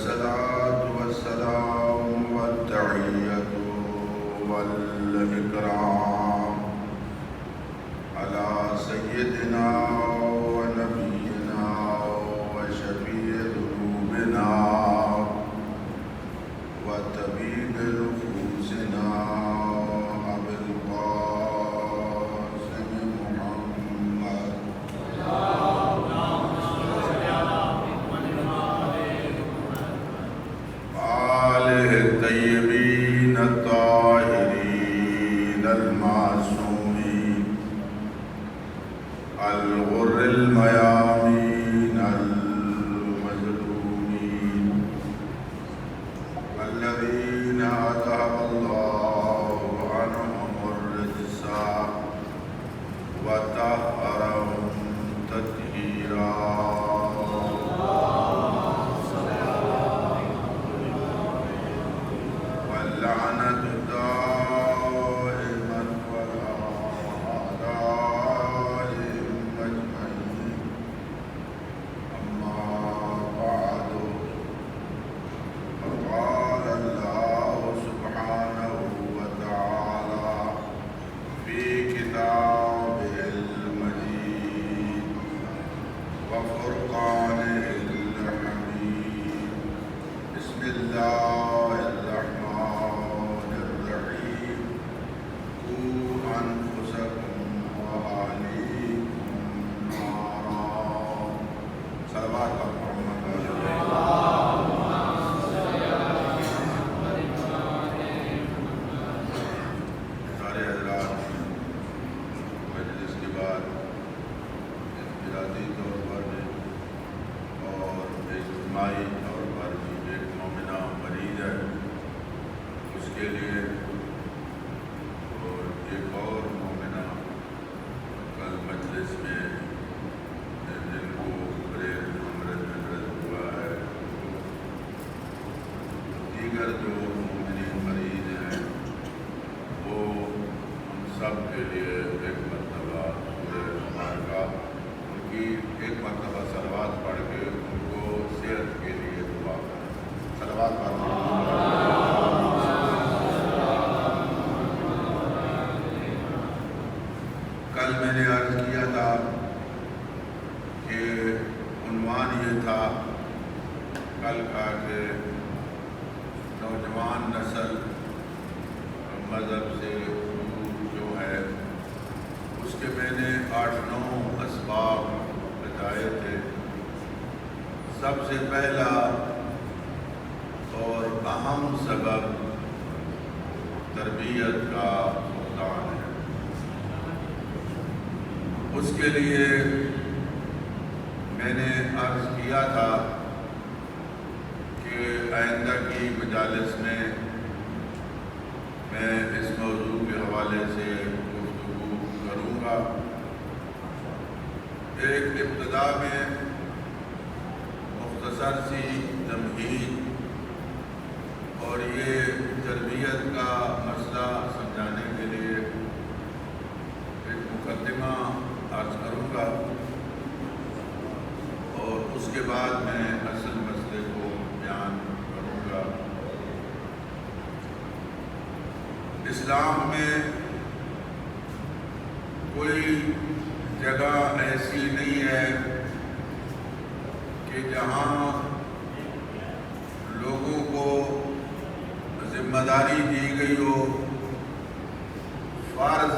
والصلاة والسلام والتحية والإكرام على سيدنا ونبينا وشفيع ذنوبنا وطبيب نفوسنا أبي القاسم محمد آله الطيبين الطاهرين المعصومين الغر الميامين المظلومين الذين أذهب الله عنهم الرجس وطهرهم تطهيرا واللعنة دائما على أعدائهم أجمعين أما بعد فقال الله سبحانه وتعالى في كتابه المجيد وفرقانه الحميد بسم الله الرحمن الرحيم قوا أنفسكم وأهليكم نارا صلوات محمد سارے حضرات مجلس کے بعد انفرادی طور پر بھی اور اجتماعی طور پر بھی ایک مومنہ مریض ہے، اس کے لیے اور ایک اور مومنہ کل مجلس میں جن کو بڑے امرت ہوا ہے، دیگر جو مومنین مریض ہیں وہ ہم سب کے لیے ایک مرتبہ سورہ مبارکہ ان کی ایک مرتبہ صلوات پڑھ کے ان کو صحت کے لیے دعا کریں۔ صلوات پڑھیں۔ کل میں نے عرض کیا تھا کہ عنوان یہ تھا کل کا کہ نوجوان نسل مذہب سے دور جو ہے، اس کے میں نے 8-9 اسباب بتائے تھے۔ سب سے پہلا اور اہم سبب تربیت کا فقدان ہے۔ اس کے لیے میں نے عرض کیا تھا کہ آئندہ کی مجالس میں اس موضوع کے حوالے سے گفتگو کروں گا۔ ایک ابتدا میں مختصر سی تمہید اور یہ تربیت کا مسئلہ سمجھانے کے لیے ایک مقدمہ عرض کروں گا اور اس کے بعد میں اصل مسئلے کو بیان کروں گا۔ اسلام میں کوئی جگہ ایسی نہیں ہے کہ جہاں لوگوں کو ذمہ داری دی گئی ہو، فرض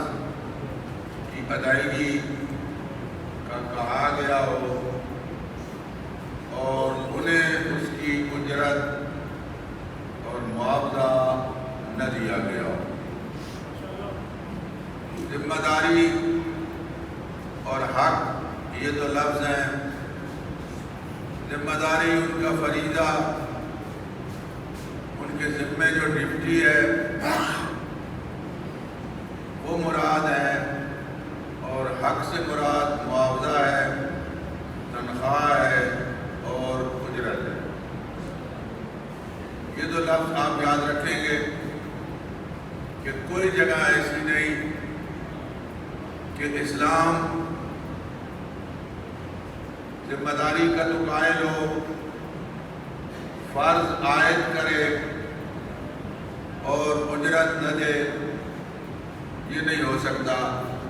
کی ادائیگی کا کہا گیا ہو اور انہیں اس کی اجرت اور معاوضہ نہ دیا گیا ہو۔ ذمہ داری اور حق یہ تو لفظ ہیں، ذمہ داری ان کا فریضہ، ان کے ذمے جو ڈیوٹی ہے وہ مراد ہے، اور حق سے مراد معاوضہ ہے، تنخواہ ہے اور اجرت ہے۔ یہ تو لفظ آپ یاد رکھیں گے کہ کوئی جگہ ایسی نہیں کہ اسلام ذمہ داری کا تو قائل ہو، فرض عائد کرے اور اجرت نہ دے، یہ نہیں ہو سکتا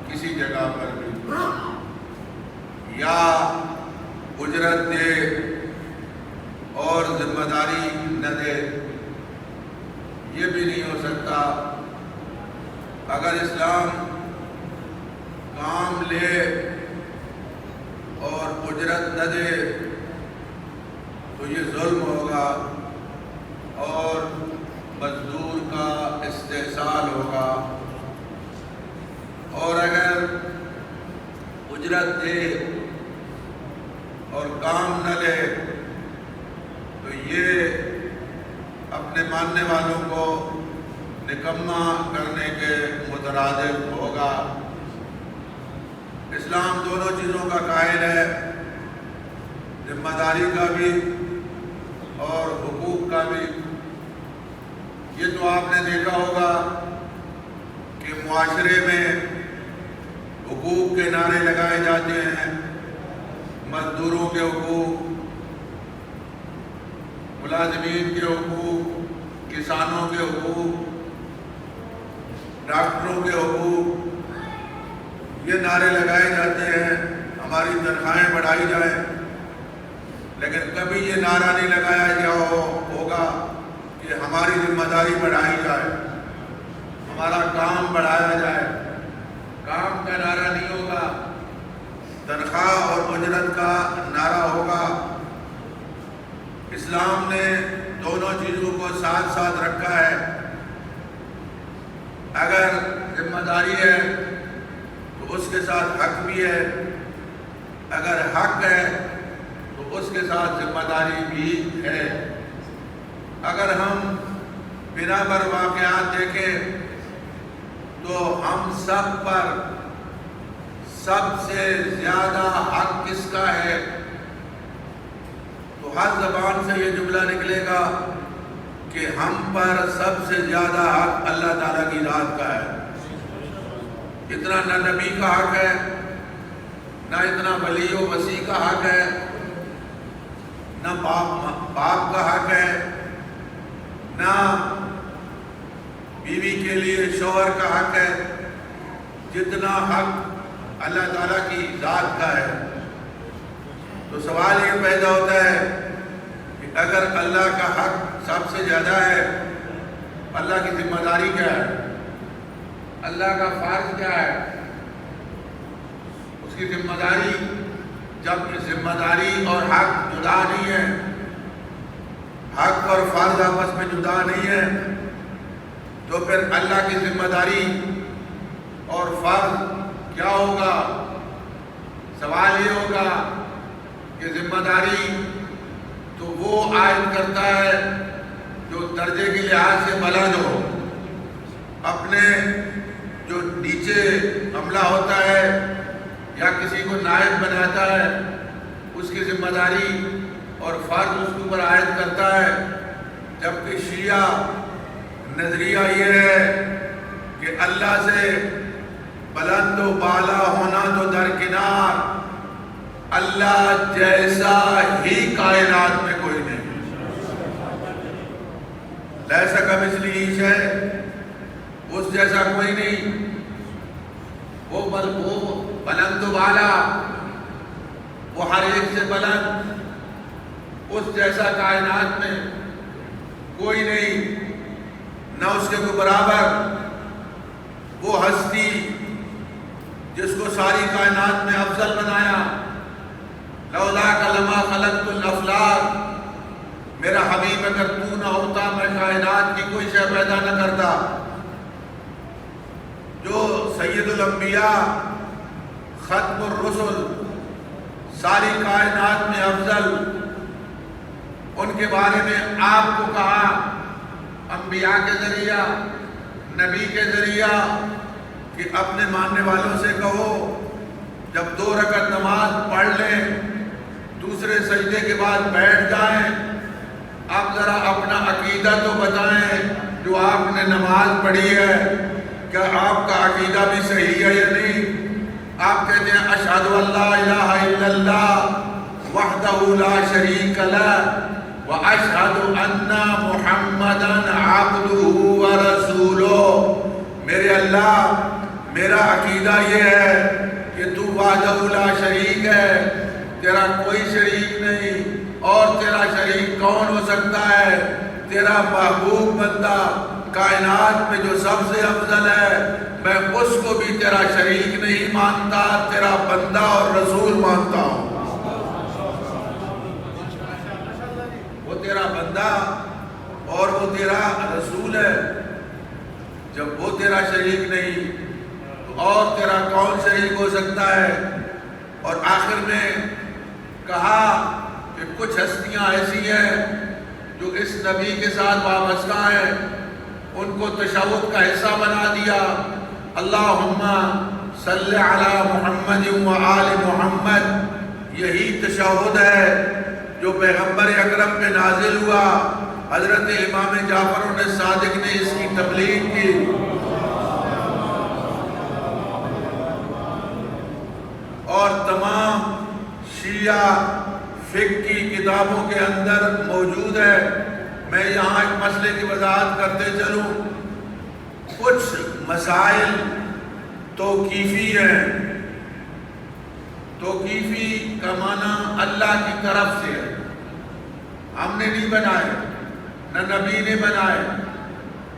کسی جگہ پر بھی، یا اجرت دے اور ذمہ داری نہ دے، یہ بھی نہیں ہو سکتا۔ اگر اسلام کام لے اور اجرت نہ دے تو یہ ظلم ہوگا اور مزدور کا استحصال ہوگا، اور اگر اجرت دے اور کام نہ لے تو یہ اپنے ماننے والوں کو نکما کرنے کے مترادف ہوگا۔ اسلام دونوں چیزوں کا قائل ہے، ذمہ داری کا بھی اور حقوق کا بھی۔ یہ تو آپ نے دیکھا ہوگا کہ معاشرے میں حقوق کے نعرے لگائے جاتے ہیں، مزدوروں کے حقوق، ملازمین کے حقوق، کسانوں کے حقوق، ڈاکٹروں کے حقوق، یہ نعرے لگائے جاتے ہیں ہماری تنخواہیں بڑھائی جائیں، لیکن کبھی یہ نعرہ نہیں لگایا گیا ہوگا کہ ہماری ذمہ داری بڑھائی جائے، ہمارا کام بڑھایا جائے۔ کام کا نعرہ نہیں ہوگا، تنخواہ اور اجرت کا نعرہ ہوگا۔ اسلام نے دونوں چیزوں کو ساتھ ساتھ رکھا ہے۔ اگر ذمہ داری ہے تو اس کے ساتھ حق بھی ہے، اگر حق ہے تو اس کے ساتھ ذمہ داری بھی ہے۔ اگر ہم بنا بر واقعات دیکھیں تو ہم سب پر سب سے زیادہ حق کس کا ہے؟ تو ہر زبان سے یہ جملہ نکلے گا کہ ہم پر سب سے زیادہ حق اللہ تعالیٰ کی ذات کا ہے۔ اتنا نہ نبی کا حق ہے، نہ اتنا ولی و وسیع کا حق ہے، نہ باپ کا حق ہے، نہ بیوی کے لیے شوہر کا حق ہے، جتنا حق اللہ تعالیٰ کی ذات کا ہے۔ تو سوال یہ پیدا ہوتا ہے کہ اگر اللہ کا حق سب سے زیادہ ہے، اللہ کی ذمہ داری کیا ہے؟ اللہ کا فرض کیا ہے؟ اس کی ذمہ داری، جب ذمہ داری اور حق جدا نہیں ہے، حق اور فرض آپس میں جدا نہیں ہے، تو پھر اللہ کی ذمہ داری اور فرض کیا ہوگا؟ سوال یہ ہوگا کہ ذمہ داری تو وہ عائد کرتا ہے جو درجے کے لحاظ سے بلند ہو، اپنے جو نیچے عملہ ہوتا ہے یا کسی کو نائب بناتا ہے اس کی ذمہ داری اور فرض اس کے اوپر عائد کرتا ہے، جبکہ شیعہ نظریہ یہ ہے کہ اللہ سے بلند و بالا ہونا تو درکنار، اللہ جیسا ہی کائنات میں کوئی نہیں، لیسا کمثلہ شیء، اس جیسا کوئی نہیں، وہ بلند و بالا، وہ ہر ایک سے بلند، اس جیسا کائنات میں کوئی نہیں، نہ اس کے کوئی برابر۔ وہ ہستی جس کو ساری کائنات میں افضل بنایا، لولاک لما خلقت الافلاک، میرا حبیب اگر تو نہ ہوتا میں کائنات کی کوئی شے پیدا نہ کرتا۔ جو سید الانبیاء، ختم الرسل، ساری کائنات میں افضل، ان کے بارے میں آپ کو کہا انبیاء کے ذریعہ، نبی کے ذریعہ کہ اپنے ماننے والوں سے کہو جب 2 رکعت نماز پڑھ لیں دوسرے سجدے کے بعد بیٹھ جائیں، آپ ذرا اپنا عقیدہ تو بتائیں، جو آپ نے نماز پڑھی ہے کیا آپ کا عقیدہ بھی صحیح ہے یا نہیں؟ آپ کہتے ہیں اشہد ان لا الہ الا اللہ وحدہ لا شریک لہ، وَأَشْهَدُ أَنَّ مُحَمَّدًا عَبْدُهُ وَرَسُولُهُ۔ میرے اللہ، میرا عقیدہ یہ ہے کہ تو وحدہ لا شریک ہے، تیرا کوئی شریک نہیں، اور تیرا شریک کون ہو سکتا ہے؟ تیرا محبوب بندہ کائنات میں جو سب سے افضل ہے، میں اس کو بھی تیرا شریک نہیں مانتا، تیرا بندہ اور رسول مانتا ہوں۔ وہ تیرا بندہ اور وہ تیرا رسول ہے۔ جب وہ تیرا شریک نہیں تو اور تیرا کون شریک ہو سکتا ہے؟ اور آخر میں کہا کہ کچھ ہستیاں ایسی ہیں جو اس نبی کے ساتھ وابستہ ہیں، ان کو تشہد کا حصہ بنا دیا۔ اللہم صلی علی محمد و آل محمد، یہی تشہد ہے جو پیغمبر اکرم پہ نازل ہوا۔ حضرت امام جعفر صادق نے اس کی تبلیغ کی۔ اور تمام شیعہ فقہ کی کتابوں کے اندر موجود ہے۔ میں یہاں ایک مسئلے کی وضاحت کرتے چلوں۔ کچھ مسائل توقیفی ہیں۔ توقیفی کا معنی اللہ کی طرف سے ہے، ہم نے نہیں بنائے، نہ نبی نے بنائے،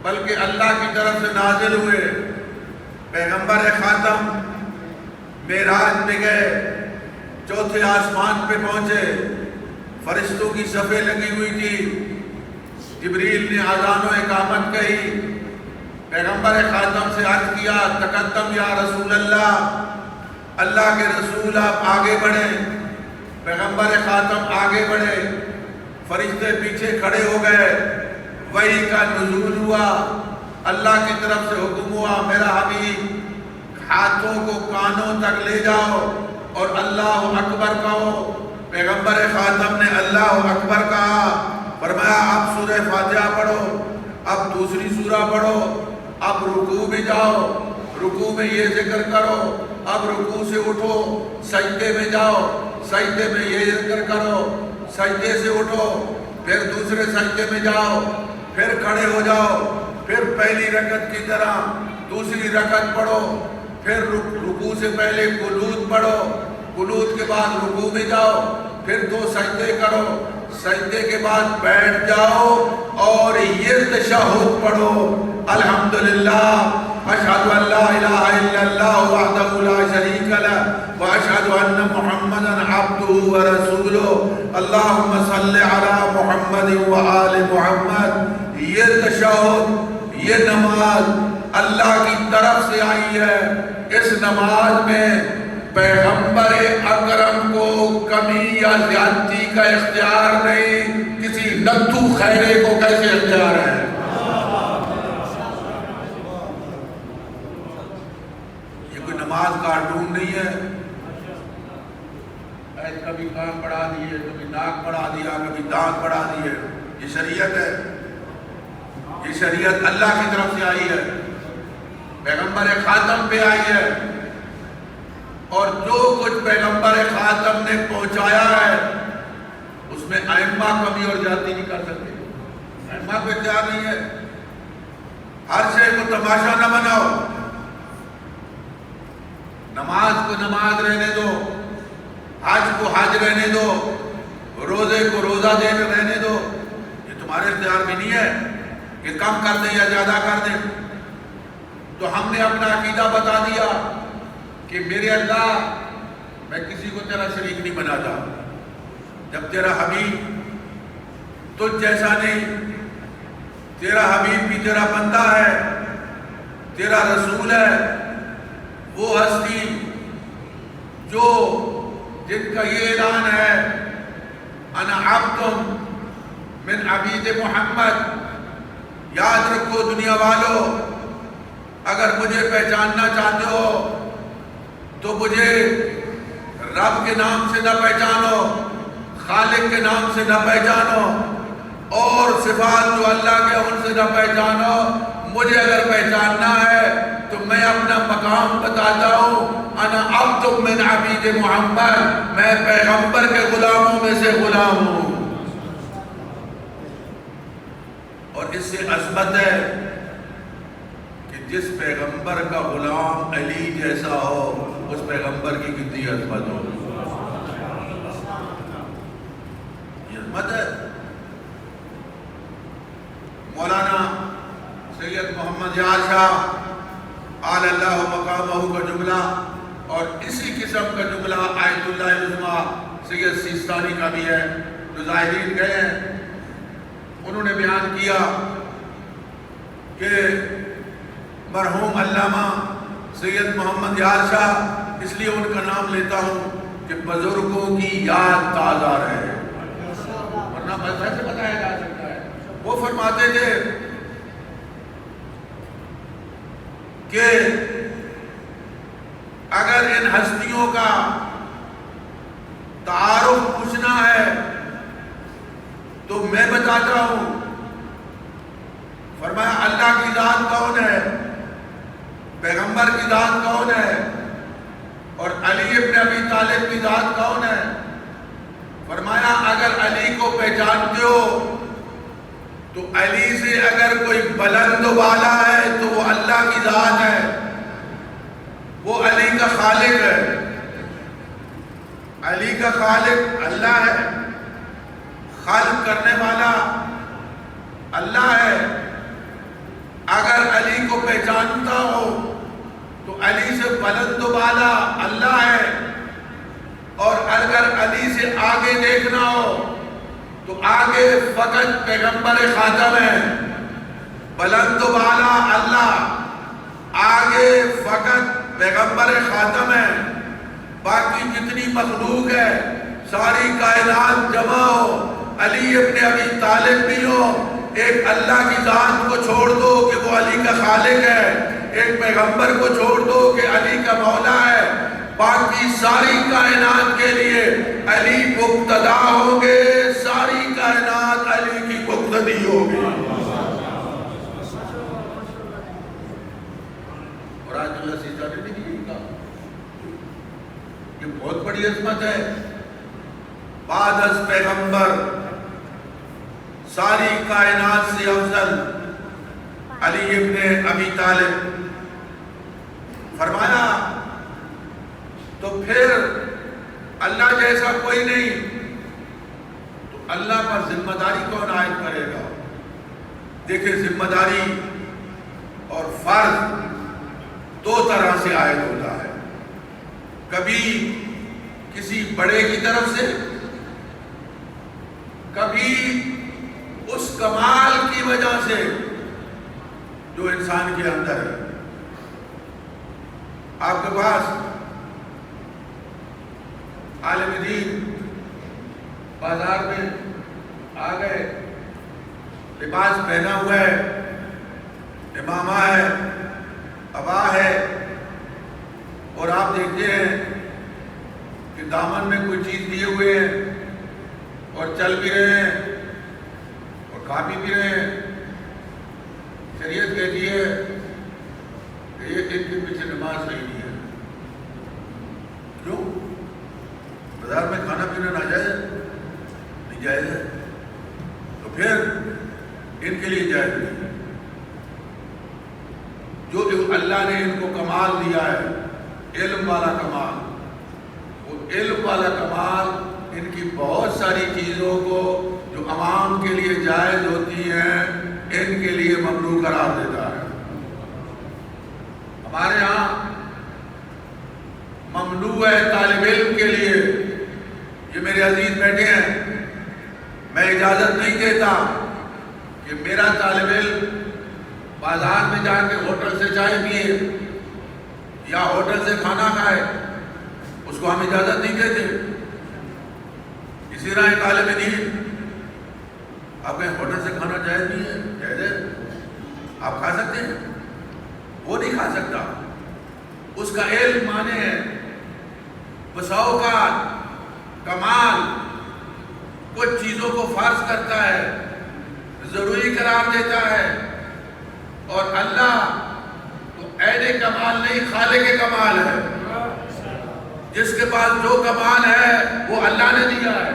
بلکہ اللہ کی طرف سے نازل ہوئے۔ پیغمبر خاتم معراج میں گئے، چوتھے آسمان پہ پہنچے، فرشتوں کی صفیں لگی ہوئی تھی، جبریل نے اذان و اقامت کہی، پیغمبر خاتم سے عرض کیا تقدم یا رسول اللہ، اللہ کے رسول آپ آگے بڑھیں۔ پیغمبر خاتم آگے بڑھے، فرشتے پیچھے کھڑے ہو گئے، وحی کا نزول ہوا، اللہ کی طرف سے حکم ہوا میرا حبیب ہاتھوں کو کانوں تک لے جاؤ اور اللہ اکبر کہو۔ پیغمبر خاتم نے اللہ اکبر کہا، فرمایا اب سورہ فاتحہ پڑھو، اب دوسری سورہ پڑھو، اب رکوع میں جاؤ، رکوع میں یہ ذکر کرو، اب رکوع سے اٹھو، سجدے میں جاؤ، سجدے میں یہ ذکر کرو، سجدے سے اٹھو، پھر دوسرے سجدے میں جاؤ، پھر کھڑے ہو جاؤ، پھر پہلی رکعت کی طرح دوسری رکعت پڑھو، پھر رکوع سے پہلے قنوت پڑھو، قنوت کے بعد رکوع میں جاؤ، پھر 2 سجدے کرو، سجدے کے بعد بیٹھ جاؤ اور یہ تشہد پڑھو، الحمدللہ اشہد ان لا الہ الا اللہ وحدہ لا شریک لہ واشہد ان محمدا عبدہ ورسولہ اللہم صلی علی محمد و آل محمد۔ یہ تشہد، یہ نماز اللہ کی طرف سے آئی ہے۔ اس نماز میں پیغمبر اکرم کو کمی یا زیادتی کا اختیار نہیں، کسی نتھو خیرے کو کیسے اختیار ہے؟ یہ کوئی نماز کارٹون نہیں ہے، کبھی کان بڑھا دیے، کبھی ناک بڑھا دیا، کبھی دانت بڑھا دیے۔ یہ شریعت ہے، یہ شریعت اللہ کی طرف سے آئی ہے، پیغمبر خاتم پہ آئی ہے، اور جو کچھ پیغمبر خاتم نے پہنچایا ہے اس میں ائمہ کمی اور زیادتی نہیں کر سکتے۔ ائمہ کو اختیار نہیں ہے، ہر شے کو تماشا نہ بناؤ، نماز کو نماز رہنے دو، حج کو حج رہنے دو، روزے کو روزہ رہنے دو۔ یہ تمہارے اختیار میں نہیں ہے کہ کم کر دیں یا زیادہ کر دیں۔ تو ہم نے اپنا عقیدہ بتا دیا کہ میرے اللہ، میں کسی کو تیرا شریک نہیں بناتا۔ جب تیرا حبیب تجھ جیسا نہیں، تیرا حبیب بھی تیرا بندہ ہے، تیرا رسول ہے، وہ ہستی جو جن کا یہ اعلان ہے انا عبد من عبید محمد۔ یاد رکھو دنیا والو، اگر مجھے پہچاننا چاہتے ہو تو مجھے رب کے نام سے نہ پہچانو، خالق کے نام سے نہ پہچانو، اور صفات جو اللہ کے ان سے نہ پہچانو۔ مجھے اگر پہچاننا ہے تو میں اپنا مقام بتاتا ہوں، انا عبد من عبید محمد، میں پیغمبر کے غلاموں میں سے غلام ہوں۔ اور اس سے عظمت ہے کہ جس پیغمبر کا غلام علی جیسا ہو اس پیغمبر کی کتنی عظمت ہو. یہ عظمت ہے. مولانا سید محمد یار شاہ آل اللہ مقامہ کا جملہ اور اسی قسم کا جملہ آیت اللہ العظمیٰ سید سیستانی کا بھی ہے جو ظاہرین گئے ہیں. انہوں نے بیان کیا کہ مرحوم علامہ سید محمد یار شاہ، اس لیے ان کا نام لیتا ہوں کہ بزرگوں کی یاد تازہ رہے، ورنہ کیسے بتایا جا سکتا ہے. وہ فرماتے تھے کہ اگر ان ہستیوں کا تعارف پوچھنا ہے تو میں بتاتا ہوں. فرمایا اللہ کی ذات کون ہے، پیغمبر کی ذات کون ہے، اور علی ابن ابی طالب کی ذات کون ہے. فرمایا اگر علی کو پہچانتے ہو تو علی سے اگر کوئی بلند و بالا ہے تو وہ اللہ کی ذات ہے، وہ علی کا خالق ہے. علی کا خالق اللہ ہے، خالق کرنے والا اللہ ہے. اگر علی کو پہچانتا ہو تو علی سے بلند و بالا اللہ ہے، اور اگر علی سے آگے دیکھنا ہو تو آگے فقط پیغمبر خاتم ہے. بلند و بالا اللہ، آگے فقط پیغمبر خاتم ہے. باقی جتنی مخلوق ہے ساری کائنات جمع ہو، علی ابن ابی طالب بھی ہو، ایک اللہ کی ذات کو چھوڑ دو کہ وہ علی کا خالق ہے، ایک پیغمبر کو چھوڑ دو کہ علی کا مولا ہے، باقی ساری کائنات کے لیے علی مقتدا ہوں گے، ساری کائنات علی کی مقتدی ہوگی. اور آج اللہ سیزانے نے نہیں کہا یہ بہت بڑی عظمت ہے. بعد از پیغمبر ساری کائنات سے افضل علی ابن ابی طالب. فرمایا تو پھر اللہ جیسا کوئی نہیں، تو اللہ پر ذمہ داری کون عائد کرے گا؟ دیکھیں ذمہ داری اور فرض دو طرح سے عائد ہوتا ہے. کبھی کسی بڑے کی طرف سے، کبھی اس کمال کی وجہ سے جو انسان کے اندر ہے. آپ کے پاس عالم دین بازار میں آ گئے، لباس پہنا ہوا ہے، امامہ ہے، عبا ہے، اور آپ دیکھتے ہیں کہ دامن میں کوئی چیز دیے ہوئے ہیں اور چل بھی رہے ہیں اور کھا بھی رہے ہیں. شریعت کہتی ہے کہ یہ ان کے پیچھے نماز صحیح نہیں ہے. کیوں؟ بازار میں کھانا پینا ناجائز ہے؟ نہیں جائز ہے. تو پھر ان کے لیے جائز نہیں. جو اللہ نے ان کو کمال دیا ہے، علم والا کمال، وہ علم والا کمال ان کی بہت ساری چیزوں کو جو عوام کے لیے جائز ہوتی ہیں ان کے لیے ممنوع قرار دیتا ہے. ہمارے ہاں ممنوع ہے طالب علم کے لیے. یہ میرے عزیز بیٹھے ہیں، میں اجازت نہیں دیتا کہ میرا طالب علم بازار میں جا کے ہوٹل سے چائے پیے یا ہوٹل سے کھانا کھائے، اس کو ہم اجازت نہیں دیتے. اسی طرح طالب دین، آپ کہیں ہوٹل سے کھانا جائز نہیں ہے؟ جائز ہے، آپ کھا سکتے ہیں. وہ نہیں کھا سکتا، اس کا علم مانے ہے. بسا اوقات کمال کچھ چیزوں کو فرض کرتا ہے، ضروری قرار دیتا ہے، اور اللہ تو عین کمال نہیں، خالق کمال ہے. جس کے پاس جو کمال ہے وہ اللہ نے دیا ہے،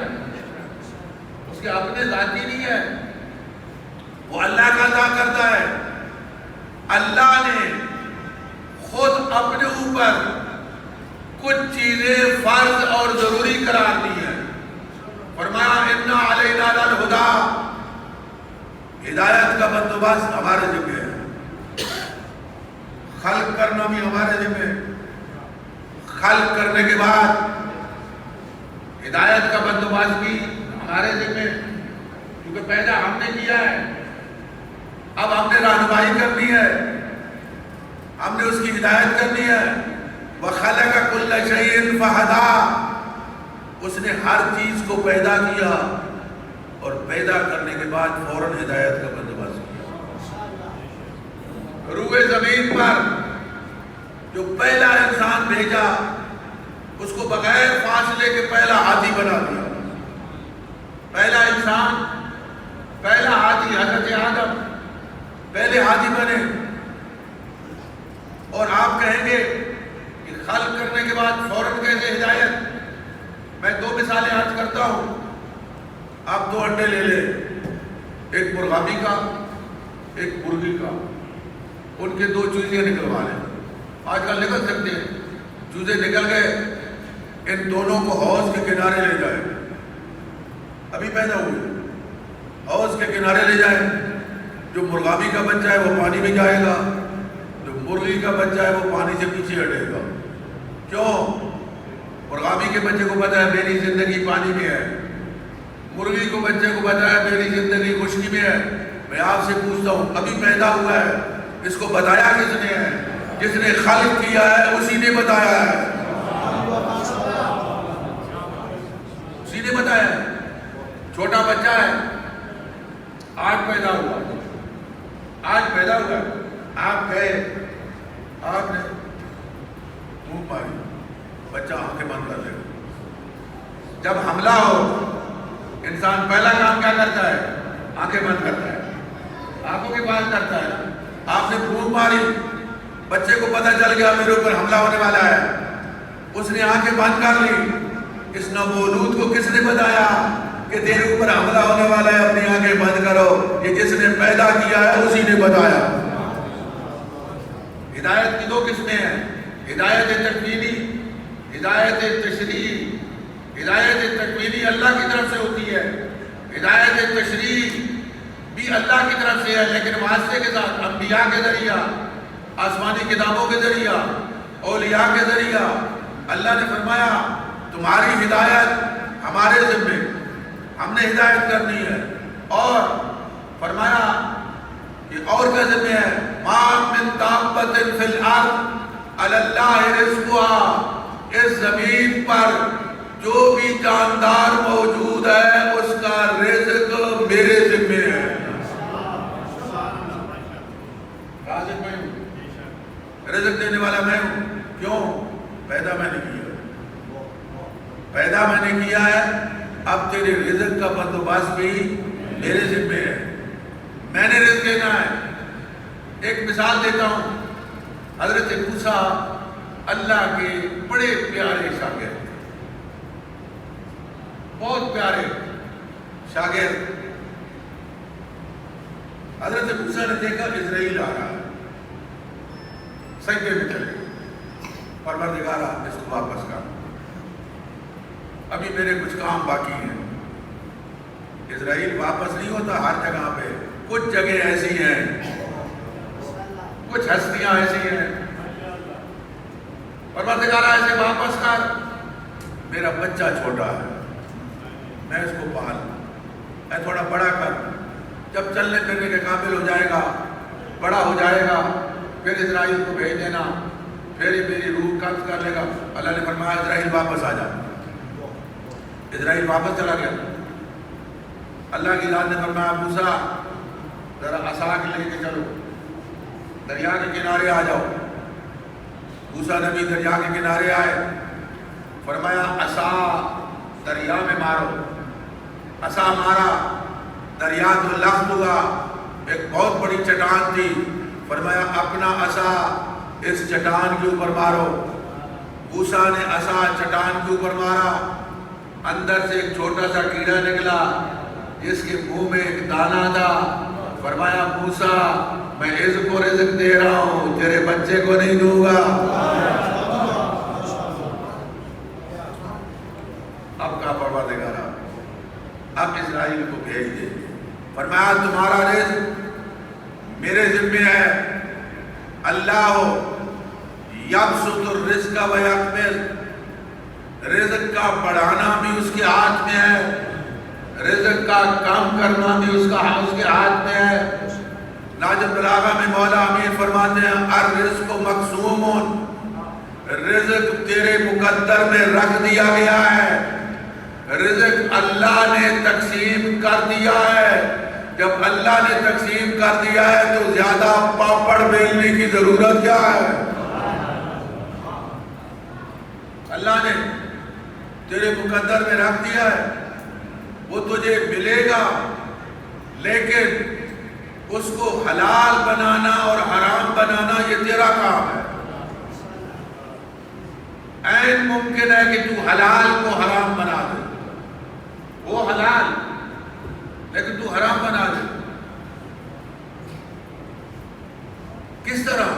اس کے اپنے ذاتی نہیں ہے. وہ اللہ کا عطا کرتا ہے۔ اللہ نے خود اپنے اوپر کچھ چیزیں فرض اور ضروری قرار دی ہیں۔ فرمایا اِنَّ عَلَيْنَا لَلْهُدَىٰ، ہدایت کا بندوبست ہمارے ذمہ ہے، خلق کرنا بھی ہمارے ذمہ ہے، خلق کرنے کے بعد ہدایت کا بندوبست بھی ہمارے ذمہ ہے، کیونکہ پیدا ہم نے کیا ہے، اب ہم نے رہنمائی کرنی ہے، ہم نے اس کی ہدایت کرنی ہے۔ وَخَلَقَ كُلَّ شَيْءٍ فَهَدَىٰ، اس نے ہر چیز کو پیدا کیا اور پیدا کرنے کے بعد فوراً ہدایت کا بندوبست کیا۔ روئے زمین پر جو پہلا انسان بھیجا اس کو بغیر فاصلے کے پہلا ہاتھی بنا دیا۔ پہلا انسان، پہلا ہاتھی حضرت آدم پہلے ہاتھی بنے، اور آپ کہیں گے کہ خلق کرنے کے بعد فوراً کیسے ہدایت؟ میں دو مثالیں عرض کرتا ہوں۔ آپ دو انڈے لے لیں، ایک مرغابی کا ایک مرغی کا، ان کے دو چوزے نکلوا لیں۔ آج کل نکل سکتے ہیں، چوزے نکل گئے، ان دونوں کو حوض کے کنارے لے جائیں، ابھی پیدا ہوئے، حوض کے کنارے لے جائیں۔ جو مرغابی کا بچہ ہے وہ پانی میں جائے گا، جو مرغی کا بچہ ہے وہ پانی سے پیچھے ہٹے گا۔ کیوں؟ مرغابی کے بچے کو پتا ہے میری زندگی پانی میں ہے، مرغی کو بچے کو پتا ہے میری زندگی خشکی میں ہے۔ میں آپ سے پوچھتا ہوں، ابھی پیدا ہوا ہے، اس کو بتایا کس نے ہے؟ جس نے خلق کیا ہے اسی نے بتایا ہے، اسی نے بتایا ہے۔ چھوٹا بچہ ہے، آج پیدا ہوا، آج پیدا ہوا، آپ گئے، آپ نے منہ ماری، بچہ آنکھیں بند کر لے گا۔ جب حملہ ہو، انسان پہلا کام کیا کرتا ہے؟ آنکھیں بند کرتا ہے، آنکھوں کی بات کرتا ہے۔ آپ نے پھونک ماری، بچے کو پتہ چل گیا میرے اوپر حملہ ہونے والا ہے، اس نے آنکھیں بند کر لی۔ اس نومولود کو کس نے بتایا کہ تیرے اوپر حملہ ہونے والا ہے، اپنی آنکھیں بند کرو؟ یہ جس نے پیدا کیا ہے اسی نے بتایا۔ ہدایت کی دو قسمیں ہیں، ہدایت تکوینی، ہدایت تشریعی۔ ہدایت تکوینی اللہ کی طرف سے ہوتی ہے، ہدایت تشریعی بھی اللہ کی طرف سے ہے، لیکن واسطے کے ساتھ انبیاء کے ذریعہ، آسمانی کتابوں کے ذریعہ، اولیاء کے ذریعہ۔ اللہ نے فرمایا تمہاری ہدایت ہمارے ذمے، ہم نے ہدایت کرنی ہے، اور فرمایا کہ اور کا ذمہ ہے ما من دابۃ فی الارض علی اللہ رزقها، اس زمین پر جو بھی جاندار موجود ہے اس کا رزق میرے ذمہ ہے۔ رازق میں ہوں، رزق دینے والا میں ہوں۔ کیوں؟ پیدا میں نے کیا، پیدا میں نے کیا ہے، اب تیرے رزق کا بندوبست بھی میرے ذمہ ہے، میں نے رزق دینا ہے۔ ایک مثال دیتا ہوں، حضرت موسیٰ اللہ کے بڑے پیارے شاگرد، بہت پیارے شاگرد۔ حضرت موسیٰ نے دیکھا اسرائیل آ رہا ہے، سجدے میں چلے، پروردگارا اس کو واپس کر، ابھی میرے کچھ کام باقی ہیں۔ اسرائیل واپس نہیں ہوتا ہر جگہ پہ، کچھ جگہ ایسی ہیں، کچھ ہستیاں ایسی ہیں، پروردگارا اسے واپس کر، میرا بچہ چھوٹا ہے، میں اس کو پال، میں تھوڑا بڑا کر، جب چلنے پھرنے کے قابل ہو جائے گا، بڑا ہو جائے گا، پھر اسرائیل کو بھیج دینا، پھر یہ میری روح قبض کر لے گا۔ اللہ نے فرمایا اسرائیل واپس آ جا۔ اسرائیل واپس چلا گیا۔ اللہ کی ذات نے فرمایا موسیٰ ذرا عصا کے لے کے چلو، دریا کے کنارے آ جاؤ۔ موسیٰ نبی دریا کے کنارے آئے، فرمایا عصا دریا میں مارو، عصا مارا، دریا تو لخت ہوا، ایک بہت بڑی چٹان تھی، فرمایا اپنا عصا اس چٹان کے اوپر مارو۔ موسیٰ نے عصا چٹان کے اوپر مارا، اندر سے ایک چھوٹا سا کیڑا نکلا جس کے منہ میں ایک دانہ تھا، فرمایا موسیٰ میں اس کو رزق دے رہا ہوں، تیرے بچے کو نہیں دوں گا۔ اب کہا پروردگار اب اسرائیل کو بھیج دے۔ فرمایا تمہارا رزق میرے ذمہ ہے، اللہ یبسط الرزق و یقبض، رزق کا بڑھانا بھی اس کے ہاتھ میں ہے، رزق کا کام کرنا بھی اس کے ہاتھ میں ہے۔ ناجم بلاغہ میں مولا امین فرماتے ہیں الرزق مقسوم، رزق تیرے مقدر میں رکھ دیا گیا ہے، رزق اللہ نے تقسیم کر دیا ہے۔ جب اللہ نے تقسیم کر دیا ہے تو زیادہ پاپڑ بیلنے کی ضرورت کیا ہے؟ اللہ نے تیرے مقدر میں رکھ دیا ہے، وہ تجھے ملے گا، لیکن اس کو حلال بنانا اور حرام بنانا یہ تیرا کام ہے۔ عین ممکن ہے کہ تو حلال کو حرام بنا دے، وہ حلال لیکن تو حرام بنا دے۔ کس طرح؟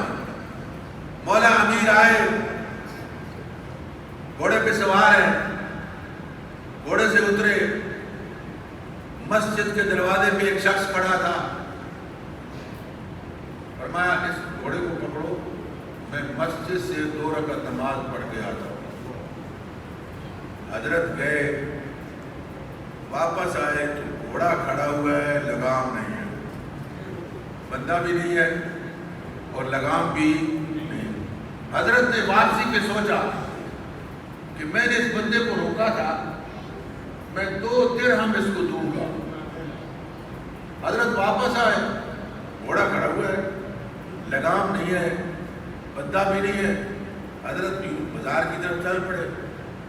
مولا امیر آئے، گھوڑے پہ سوار ہے، گھوڑے سے اترے، مسجد کے دروازے پہ ایک شخص کھڑا تھا، فرمایا اس گھوڑے کو پکڑو، میں مسجد سے 2 رکعت نماز پڑھ کے آتا ہوں۔ حضرت گئے، واپس آئے تو گھوڑا کھڑا ہوا ہے، لگام نہیں ہے، بندہ بھی نہیں ہے اور لگام بھی نہیں۔ حضرت نے واپسی پہ سوچا کہ میں نے اس بندے کو روکا تھا، میں 2 درہم اس کو دوں گا۔ حضرت واپس آئے، گھوڑا کھڑا ہوا ہے، لگام نہیں ہے، بندہ بھی نہیں ہے۔ حضرت بھی بازار کی طرف چل پڑے،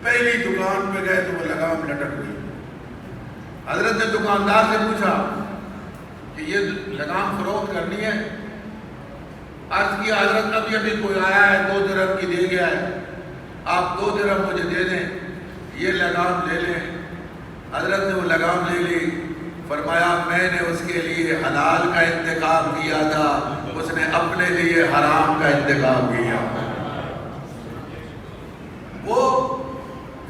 پہلی دکان پہ گئے تو وہ لگام لٹک گئی۔ حضرت نے دکاندار سے پوچھا کہ یہ لگام فروخت کرنی ہے؟ عرض کیا حضرت ابھی کوئی آیا ہے 2 درہم کی دے گیا ہے، آپ 2 درہم مجھے دے دیں، یہ لگام لے لیں۔ حضرت نے وہ لگام لے لی، فرمایا میں نے اس کے لیے حلال کا انتخاب کیا تھا، اس نے اپنے لیے حرام کا انتخاب کیا۔ وہ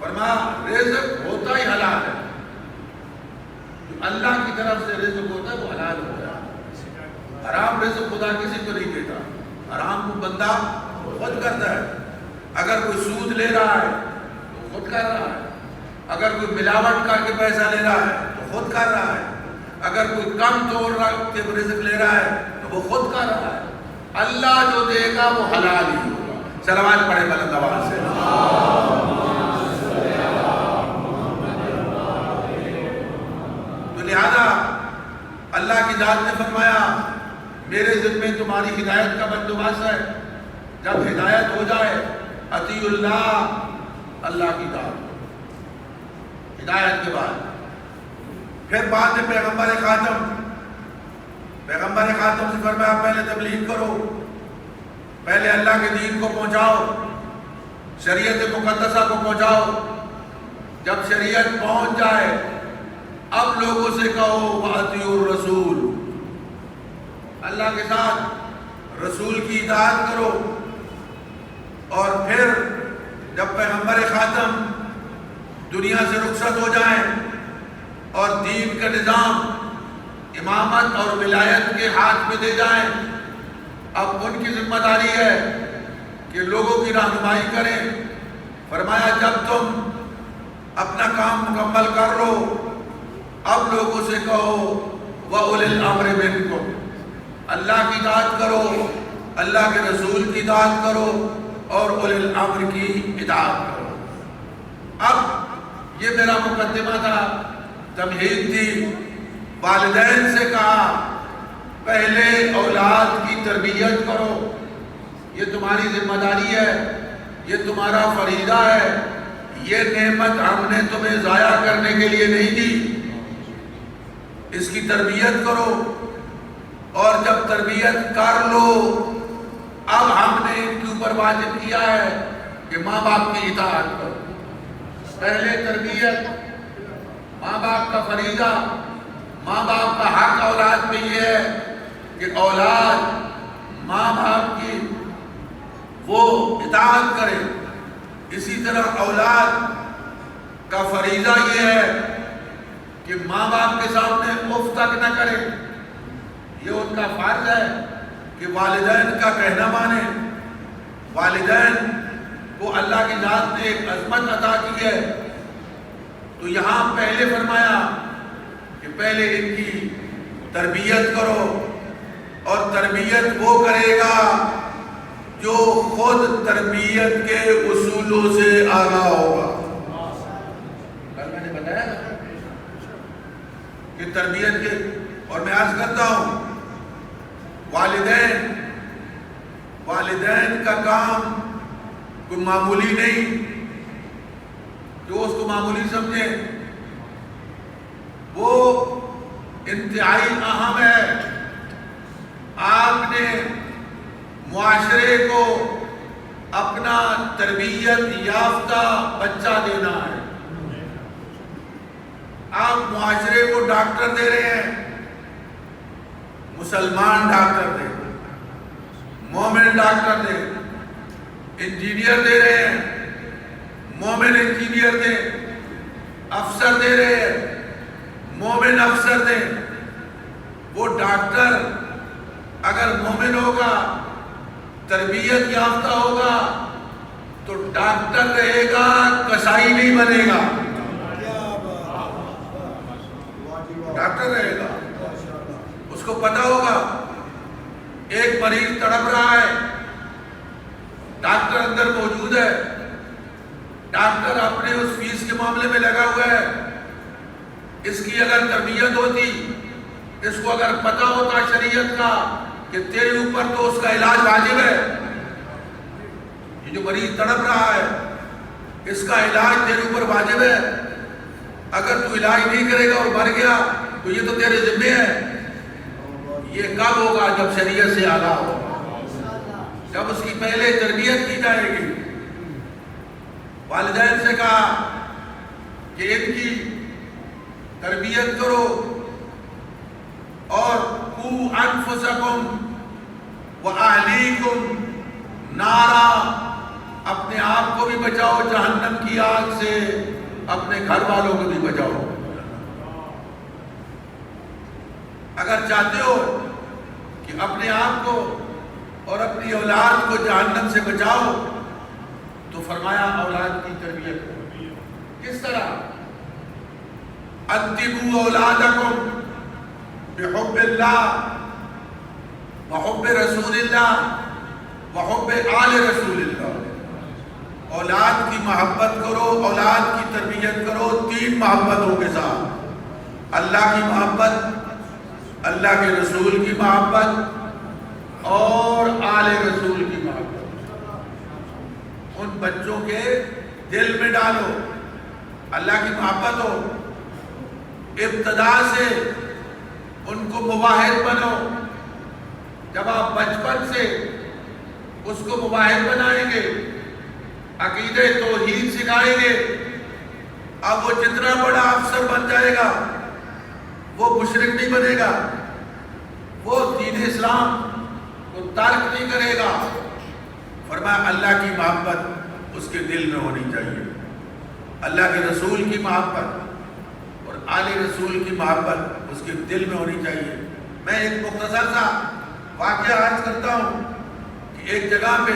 فرمایا رزق ہوتا ہی حلال ہے، جو اللہ کی طرف سے رزق ہوتا ہے وہ حلال ہوتا ہے۔ حرام رزق خدا کسی کو نہیں دیتا، حرام کو بندہ خود کرتا ہے۔ اگر کوئی سود لے رہا ہے تو خود کر رہا ہے، اگر کوئی ملاوٹ کر کے پیسہ لے رہا ہے تو خود کر رہا ہے، اگر کوئی کم توڑ کے رزق لے رہا ہے تو وہ خود کر رہا ہے۔ اللہ جو دے گا وہ حلال ہی ہوگا۔ صلوات پڑھے بلند آواز سے۔ تو لہذا اللہ کی ذات نے فرمایا میرے ذمہ تمہاری ہدایت کا بندوبست ہے، جب ہدایت ہو جائے اطیع اللہ، اللہ کی ذات ہدایت کے بعد پھر بعد میں پیغمبر خاتم سے فرمایا پہلے تبلیغ کرو، پہلے اللہ کے دین کو پہنچاؤ، شریعت مقدسہ کو پہنچاؤ۔ جب شریعت پہنچ جائے اب لوگوں سے کہو وَأَطِیعُوا الرَّسُولَ، اللہ کے ساتھ رسول کی اطاعت کرو۔ اور پھر جب پیغمبر خاتم دنیا سے رخصت ہو جائیں اور دین کا نظام امامت اور ولایت کے ہاتھ میں دے جائیں، اب ان کی ذمہ داری ہے کہ لوگوں کی رہنمائی کریں۔ فرمایا جب تم اپنا کام مکمل کر لو اب لوگوں سے کہو وَأُولِي الْأَمْرِ مِنْكُمْ، اللہ کی اطاعت کرو، اللہ کے رسول کی اطاعت کرو اور اولی الامر کی اطاعت کرو۔ اب یہ میرا مقدمہ تھا، تمہید تھی۔ والدین سے کہا پہلے اولاد کی تربیت کرو، یہ تمہاری ذمہ داری ہے، یہ تمہارا فریضہ ہے، یہ نعمت ہم نے تمہیں ضائع کرنے کے لیے نہیں دی، اس کی تربیت کرو۔ اور جب تربیت کر لو اب ہم نے ان کے اوپر واجب کیا ہے کہ ماں باپ کی اطاعت کرو۔ پہلے تربیت، ماں باپ کا فریضہ، ماں باپ کا حق اولاد پہ یہ ہے کہ اولاد ماں باپ کی وہ اطاعت کرے. اسی طرح اولاد کا فریضہ یہ ہے کہ ماں باپ کے سامنے اف تک نہ کرے. یہ ان کا فرض ہے کہ والدین کا کہنا مانے. والدین کو اللہ کی ذات نے ایک عظمت عطا کی ہے، تو یہاں پہلے فرمایا کہ پہلے ان کی تربیت کرو، اور تربیت وہ کرے گا جو خود تربیت کے اصولوں سے آگاہ ہوگا. کل میں نے بتایا کہ تربیت کے، اور میں عرض کرتا ہوں والدین کا کام کوئی معمولی نہیں جو اس کو معمولی سمجھے، وہ انتہائی اہم ہے. آپ نے معاشرے کو اپنا تربیت یافتہ بچہ دینا ہے. آپ معاشرے کو ڈاکٹر دے رہے ہیں، مسلمان ڈاکٹر دے، مومن ڈاکٹر دے. انجینئر دے رہے ہیں، مومن انجینئر دے. افسر دے رہے ہیں، مومن افسر دے. وہ ڈاکٹر اگر مومن ہوگا، تربیت یافتہ ہوگا، تو ڈاکٹر رہے گا، کسائی نہیں بنے گا. ڈاکٹر رہے گا، اس کو پتا ہوگا ایک مریض تڑپ رہا ہے، ڈاکٹر اندر موجود ہے، ڈاکٹر اپنے اس فیس کے معاملے میں لگا ہوا ہے. اس کی اگر تربیت ہوتی، اس کو اگر پتا ہوتا شریعت کا کہ تیرے اوپر تو اس کا علاج واجب ہے، یہ جو مریض تڑپ رہا ہے اس کا علاج تیرے اوپر واجب ہے، اگر تو علاج نہیں کرے گا اور مر گیا تو یہ تو تیرے ذمہ ہے. یہ کب ہوگا؟ جب شریعت سے آگاہ ہوگا، جب اس کی پہلے تربیت کی جائے گی. والدین سے کہا کہ ان کی تربیت کرو، اور قُوا أَنفُسَكُمْ وَأَهْلِيكُمْ نَارًا، اپنے آپ کو بھی بچاؤ جہنم کی آگ سے، اپنے گھر والوں کو بھی بچاؤ. اگر چاہتے ہو کہ اپنے آپ کو اور اپنی اولاد کو جہنم سے بچاؤ تو فرمایا اولاد کی تربیت کرو. کس طرح؟ أَدِّبُوا أَوْلَادَكُمْ بحب اللہ وحب رسول اللہ وحب آل رسول اللہ. اولاد کی محبت کرو، اولاد کی تربیت کرو 3 محبتوں کے ساتھ: اللہ کی محبت، اللہ کے رسول کی محبت اور آل رسول کی محبت. ان بچوں کے دل میں ڈالو، اللہ کی محبت ہو. ابتدا سے ان کو مواحد بنو. جب آپ بچپن سے اس کو مواحد بنائیں گے، عقیدہ توحید سکھائیں گے، اب وہ جتنا بڑا افسر بن جائے گا وہ مشرک نہیں بنے گا، وہ دین اسلام کو ترک نہیں کرے گا. فرمایا اللہ کی محبت اس کے دل میں ہونی چاہیے، اللہ کے رسول کی محبت اور آل رسول کی محبت اس کے دل میں ہونی چاہیے. میں ایک مختصر سا واقعہ عرض کرتا ہوں کہ ایک جگہ پہ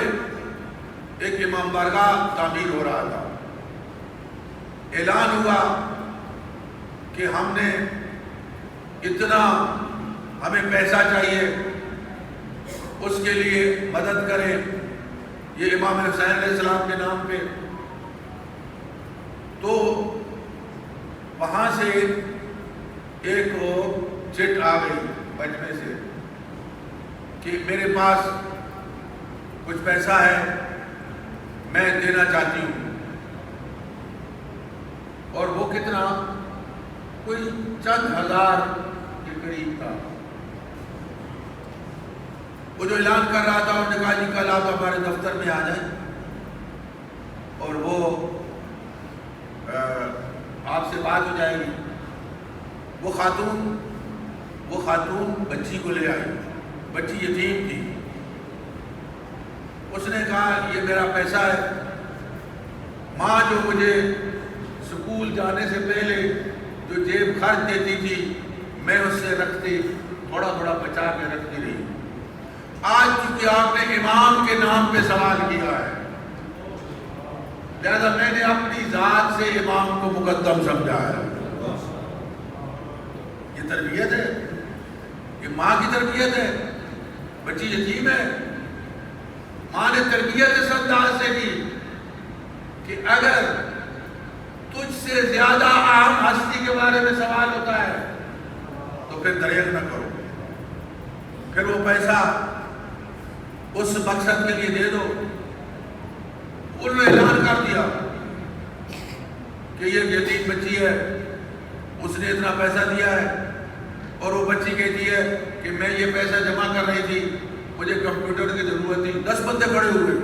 ایک امام بارگاہ تعمیر ہو رہا تھا. اعلان ہوا کہ ہم نے اتنا، ہمیں پیسہ چاہیے، اس کے لیے مدد کریں. یہ امام حسین علیہ السلام کے نام پہ. تو وہاں سے ایک چٹ آ گئی بچپنے سے کہ میرے پاس کچھ پیسہ ہے، میں دینا چاہتی ہوں. اور وہ کتنا؟ کوئی چند ہزار کے قریب تھا. وہ جو اعلان کر رہا تھا انہوں نے کہا جی کل آپ ہمارے دفتر میں آ جائیں اور وہ آپ سے بات ہو جائے گی. وہ خاتون وہ خاتون بچی کو لے آئی، بچی یتیم تھی، اس نے کہا یہ میرا پیسہ ہے، ماں جو مجھے سکول جانے سے پہلے جو جیب خرچ دیتی تھی میں اس سے رکھتی، تھوڑا تھوڑا بچا کے رکھتی رہی۔ آج چونکہ آپ نے امام کے نام پہ سوال کیا ہے، لہذا میں نے اپنی ذات سے امام کو مقدم سمجھا ہے۔ یہ تربیت ہے، یہ ماں کی تربیت ہے۔ بچی یتیم ہے، ماں نے تربیت اس انداز سے کی کہ اگر تجھ سے زیادہ اہم ہستی کے بارے میں سوال ہوتا ہے تو پھر دریغ نہ کرو، پھر وہ پیسہ اس مقصد کے لیے دے دو۔ انہوں نے اعلان کر دیا کہ یہ یتیم بچی ہے، اس نے اتنا پیسہ دیا ہے، اور وہ بچی کہتی ہے کہ میں یہ پیسہ جمع کر رہی تھی، مجھے کمپیوٹر کی ضرورت تھی۔ 10 بندے کھڑے ہوئے،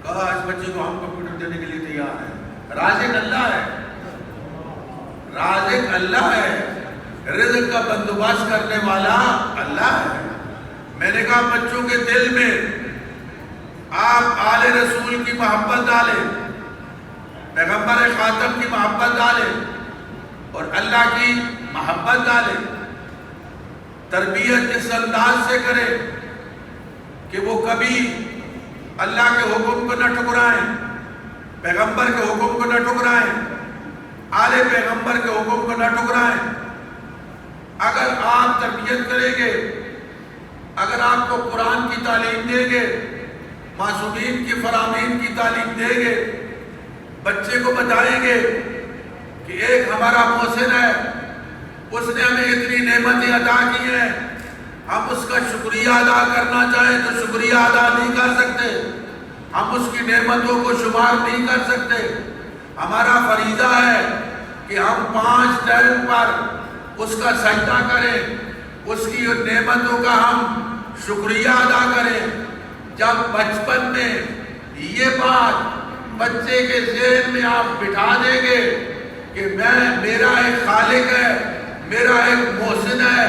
کہا اس بچی کو ہم کمپیوٹر دینے کے لیے تیار ہیں۔ رازق اللہ ہے، رازق اللہ ہے، رزق کا بندوبست کرنے والا اللہ ہے۔ میں نے کہا بچوں کے دل میں آپ آل رسول کی محبت ڈالیں، پیغمبر خاتم کی محبت ڈالیں اور اللہ کی محبت ڈالیں، تربیت اس انداز سے کریں کہ وہ کبھی اللہ کے حکم کو نہ ٹھکرائیں، پیغمبر کے حکم کو نہ ٹھکرائیں، آل پیغمبر کے حکم کو نہ ٹھکرائیں۔ اگر آپ تربیت کریں گے، اگر آپ کو قرآن کی تعلیم دیں گے، معصومین کی فرامین کی تعلیم دیں گے، بچے کو بتائیں گے کہ ایک ہمارا محسن ہے، اس نے ہمیں اتنی نعمتیں عطا کی ہیں، ہم اس کا شکریہ ادا کرنا چاہیں تو شکریہ ادا نہیں کر سکتے، ہم اس کی نعمتوں کو شمار نہیں کر سکتے۔ ہمارا فریضہ ہے کہ ہم 5 ٹائم پر اس کا سجدہ کریں، اس کی نعمتوں کا ہم شکریہ ادا کریں۔ جب بچپن میں یہ بات بچے کے ذہن میں آپ بٹھا دیں گے کہ میرا ایک خالق ہے، میرا ایک محسن ہے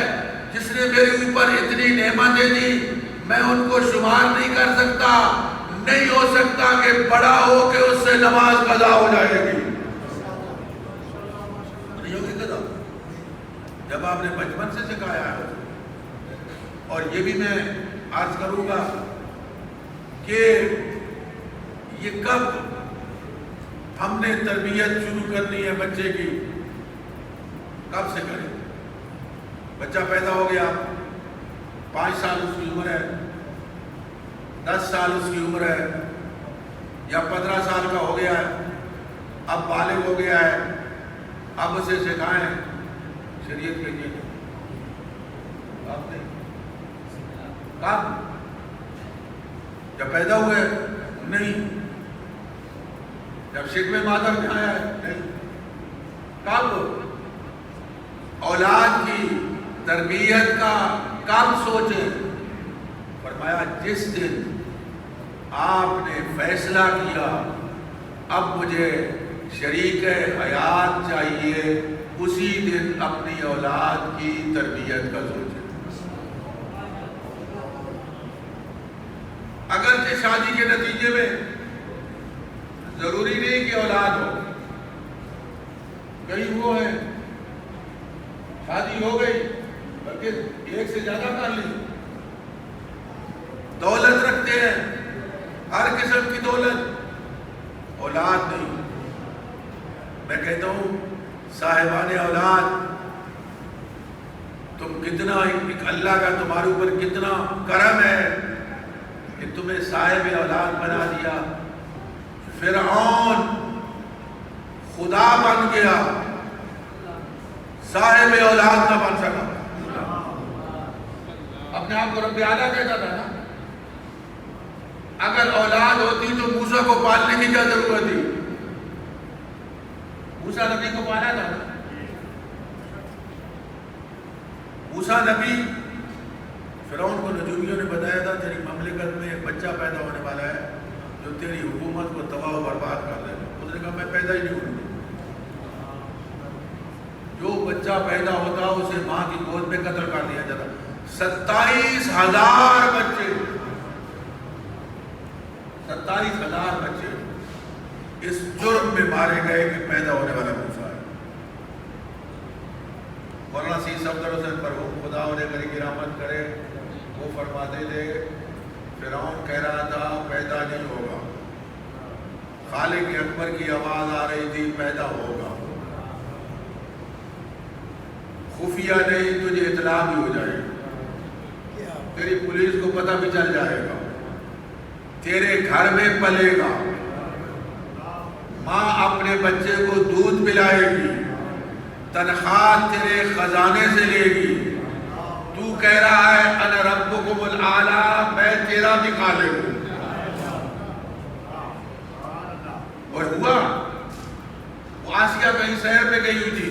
جس نے میرے اوپر اتنی نعمتیں دی، میں ان کو شمار نہیں کر سکتا، نہیں ہو سکتا کہ بڑا ہو کے اس سے نماز قضا ہو جائے گی۔ نہیں ہوگی قضا جب آپ نے بچپن سے سکھایا ہے۔ اور یہ بھی میں عرض کروں گا کہ یہ کب ہم نے تربیت شروع کرنی ہے بچے کی، کب سے کریں؟ بچہ پیدا ہو گیا، 5 سال اس کی عمر ہے، 10 سال اس کی عمر ہے، یا 15 سال کا ہو گیا ہے، اب بالغ ہو گیا ہے، اب اسے سکھائیں شریعت کے لیے۔ آپ نے کب؟ جب پیدا ہوئے؟ نہیں۔ جب شکم مادر میں آیا ہے؟ نہیں۔ کب؟ اولاد کی تربیت کا کب سوچیں؟ فرمایا جس دن آپ نے فیصلہ کیا اب مجھے شریک حیات چاہیے، اسی دن اپنی اولاد کی تربیت کا سوچیں۔ اگرچہ شادی کے نتیجے میں ضروری نہیں کہ اولاد ہو، کئی وہ ہیں شادی ہو گئی بلکہ ایک سے زیادہ کر لی، دولت رکھتے ہیں، ہر قسم کی دولت، اولاد نہیں۔ میں کہتا ہوں صاحبان اولاد، تم کتنا اللہ کا تمہارے اوپر کتنا کرم ہے کہ تمہیں صاحب اولاد بنا دیا۔ فرعون خدا بن گیا، صاحب اولاد نہ بن سکا۔ اپنے آپ کو رب اعلیٰ کہتا تھا نا۔ اگر اولاد ہوتی تو موسیٰ کو پالنے کی کیا ضرورت تھی؟ موسیٰ نبی کو پالا تھا نا۔ موسیٰ نبی فرعون کو نجومیوں نے بتایا تھا تیری مملکت میں ایک بچہ پیدا ہونے والا ہے جو تیری حکومت کو تباہ و برباد کر دے گا۔ اس نے کہا میں پیدا ہی نہیں ہوں۔ جو بچہ پیدا ہوتا اسے ماں کی گود میں قتل کر دیا جاتا. 27,000 بچے 27,000 بچے اس جرم میں مارے گئے کہ پیدا ہونے والا موسیٰ ہے. مولانا سید صفدر حسین مرحوم خدا انہیں بڑی کرامت کرے، وہ فرماتے تھے فرعون کہہ رہا تھا پیدا نہیں ہوگا، خالق اکبر کی آواز آ رہی تھی پیدا ہوگا. خفیہ نہیں، تجھے اطلاع بھی ہو جائے گا، تیری پولیس کو پتہ بھی چل جائے گا، تیرے گھر میں پلے گا، ماں اپنے بچے کو دودھ پلائے گی، تنخواہ تیرے خزانے سے لے گی. تو کہہ رہا ہے انا ربکم الاعلیٰ، میں تیرا بھی خالق ہوں. اور ہوا وہ آسیہ کہیں سیر پہ گئی ہوئی تھی،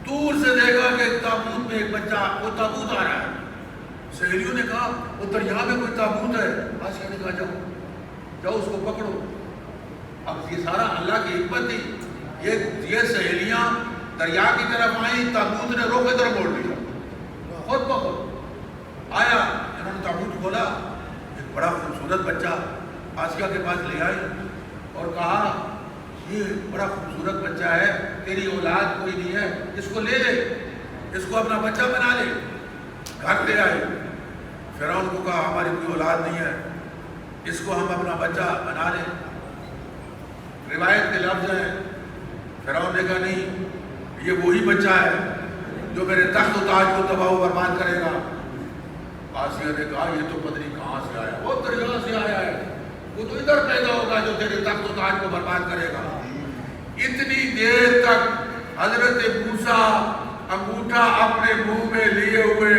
دور سے دیکھا کہ ایک تابوت میں ایک بچہ، وہ تابوت آ رہا ہے. سہیلیوں نے کہا وہ دریا میں کوئی تابوت ہے. آسیہ نے کہا جاؤ جاؤ اس کو پکڑو. اب یہ سارا اللہ کی حکمت تھی. یہ سہیلیاں دریا کی طرف آئیں، تابوت نے روک ادھر موڑ لیا، خود بخود آیا. انہوں نے تابوت کھولا، ایک بڑا خوبصورت بچہ آسیہ کے پاس لے آئی اور کہا یہ بڑا خوبصورت بچہ ہے، تیری اولاد کوئی نہیں ہے، اس کو لے لے، اس کو اپنا بچہ بنا لے. گھر لے آئے. فرعون کو کہا ہماری کوئی اولاد نہیں ہے، اس کو ہم اپنا بچہ بنا لیں. روایت کے لفظ ہیں فرعون نے کہا نہیں، یہ وہی بچہ ہے جو میرے تخت و تاج کو تباہ و برباد کرے گا. آسیہ نے کہا یہ تو پتہ نہیں کہاں سے آیا، وہ دریا سے آیا ہے، وہ تو ادھر پیدا ہوگا جو تیرے تخت و تاج کو برباد کرے گا. اتنی دیر تک حضرت موسیٰ انگوٹھا اپنے منہ میں لیے ہوئے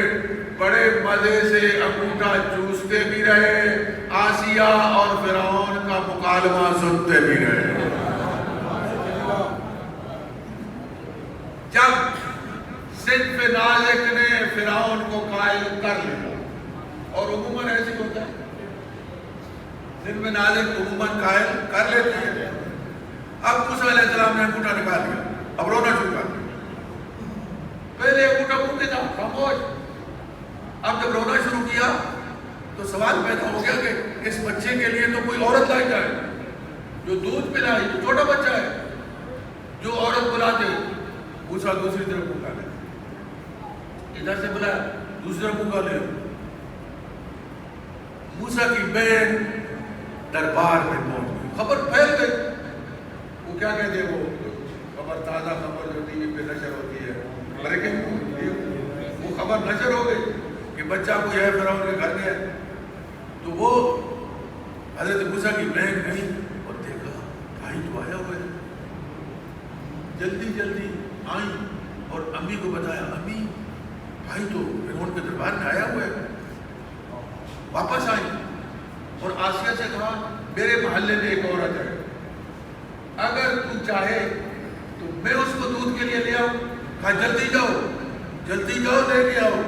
بڑے مزے سے انگوٹھا چوستے بھی رہے، آسیہ اور فرعون کا مکالمہ سنتے بھی رہے. جب صنف نازک نے فرعون کو قائل کر لیا، اور عموماً ایسے ہوتا ہے صنف نازک عموماً قائل کر لیتے ہیں. اب موسیٰ علیہ السلام نے انگوٹھا نکال لیا، اب رونا شروع کر دیا. پہلے انگوٹھا منہ کے تھا خاموش، اب جب رونا شروع کیا تو سوال پیدا ہو گیا کہ اس بچے کے لیے تو کوئی عورت لائی جائے جو دودھ پلائے، جو چھوٹا بچہ ہے، جو عورت بلاتے. موسیٰ دوسری طرف منہ لے، ادھر سے بلایا دوسری طرف منہ لے. موسیٰ کی بہن دربار میں پہنچ گئی، خبر پھیل گئی. وہ کیا کہتے ہیں، وہ خبر تازہ خبر جو ٹی وی پہ نشر ہوتی ہے، لیکن وہ خبر نشر ہو گئی کہ بچہ کوئی ہے فرعون کے گھر میں. تو وہ حضرت موسیٰ کی بہن گئی اور دیکھا بھائی تو آیا ہوا ہے. جلدی جلدی آئی اور امی کو بتایا، امی بھائی تو فرعون کے دربار میں آیا ہوا ہے. واپس آئی اور آسیہ سے کہا میرے محلے میں ایک عورت ہے، اگر تو چاہے تو میں اس کو دودھ کے لیے لے آؤں. کہا جلدی جاؤ لے کے آؤ.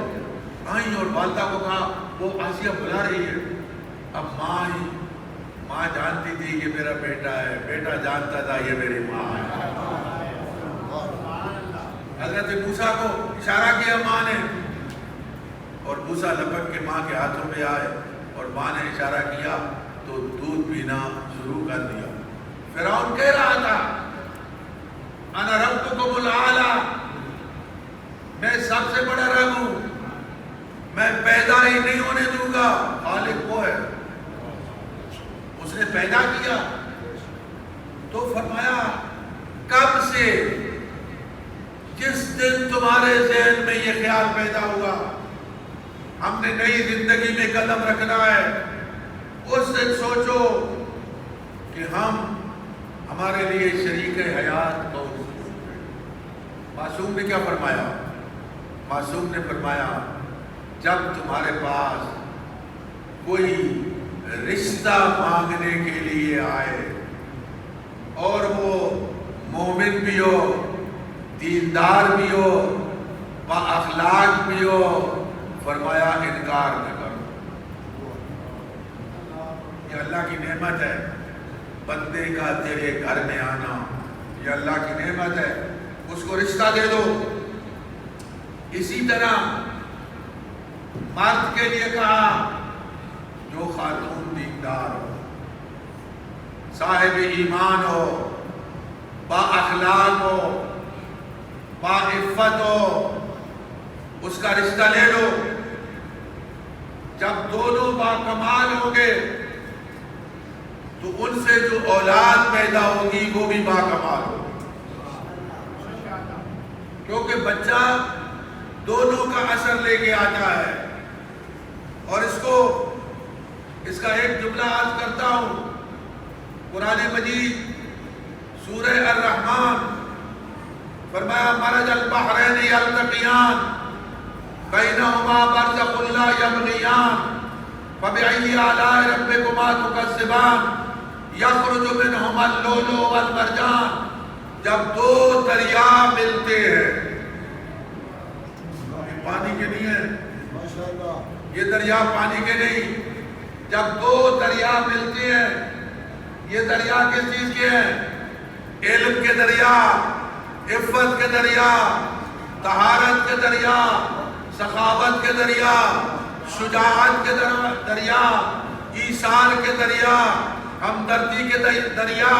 آئی اور والدہ کو کہا وہ آسیہ بلا رہی ہے. اب ماں جانتی تھی کہ میرا بیٹا ہے، بیٹا جانتا تھا یہ میری ماں ہے. حضرت موسیٰ کو اشارہ کیا ماں نے، اور موسیٰ لپک کے ماں کے ہاتھوں میں آئے اور ماں نے اشارہ کیا تو دودھ پینا شروع کر دیا. فرعون کہہ رہا تھا انا ربکم الاعلیٰ، میں سب سے بڑا رب ہوں، میں پیدا ہی نہیں ہونے دوں گا. خالق وہ ہے، اس نے پیدا کیا. تو فرمایا کب سے جس دن تمہارے ذہن میں یہ خیال پیدا ہوا ہم نے نئی زندگی میں قدم رکھنا ہے، اس دن سوچو کہ ہمارے لیے شریک حیات کون سی. معصوم نے کیا فرمایا؟ معصوم نے فرمایا جب تمہارے پاس کوئی رشتہ مانگنے کے لیے آئے اور وہ مومن بھی ہو، دیندار بھی ہو، با اخلاق بھی ہو، فرمایا انکار نہ کرو. یہ اللہ کی نعمت ہے بندے کا تیرے گھر میں آنا، یہ اللہ کی نعمت ہے اس کو رشتہ دے دو۔ اسی طرح مرد کے لیے کہا جو خاتون دیندار ہو، صاحب ایمان ہو، با اخلاق ہو، با عفت ہو، اس کا رشتہ لے لو۔ جب دونوں با کمال ہوں گے تو ان سے جو اولاد پیدا ہوگی وہ بھی با کمال ہوگی، کیونکہ بچہ دونوں کا اثر لے کے آتا ہے۔ اور اس کا ایک جملہ عرض کرتا ہوں، قرآن مجید سورہ الرحمن فرمایا مرج البحرین یلتقیان بینہما برزخ لا یبغیان فبأی آلاء ربکما تکذبان یخرج منہما اللؤلؤ والمرجان۔ جب دو دریا ملتے ہیں، پانی کے نہیں ہیں، یہ دریا پانی کے نہیں، جب دو دریا ملتے ہیں، یہ دریا کس چیز کے ہیں؟ علم کے دریا، عفت کے دریا، طہارت کے دریا، سخاوت کے دریا، شجاعت کے دریا، ایثار کے دریا، ہمدردی کے دریا۔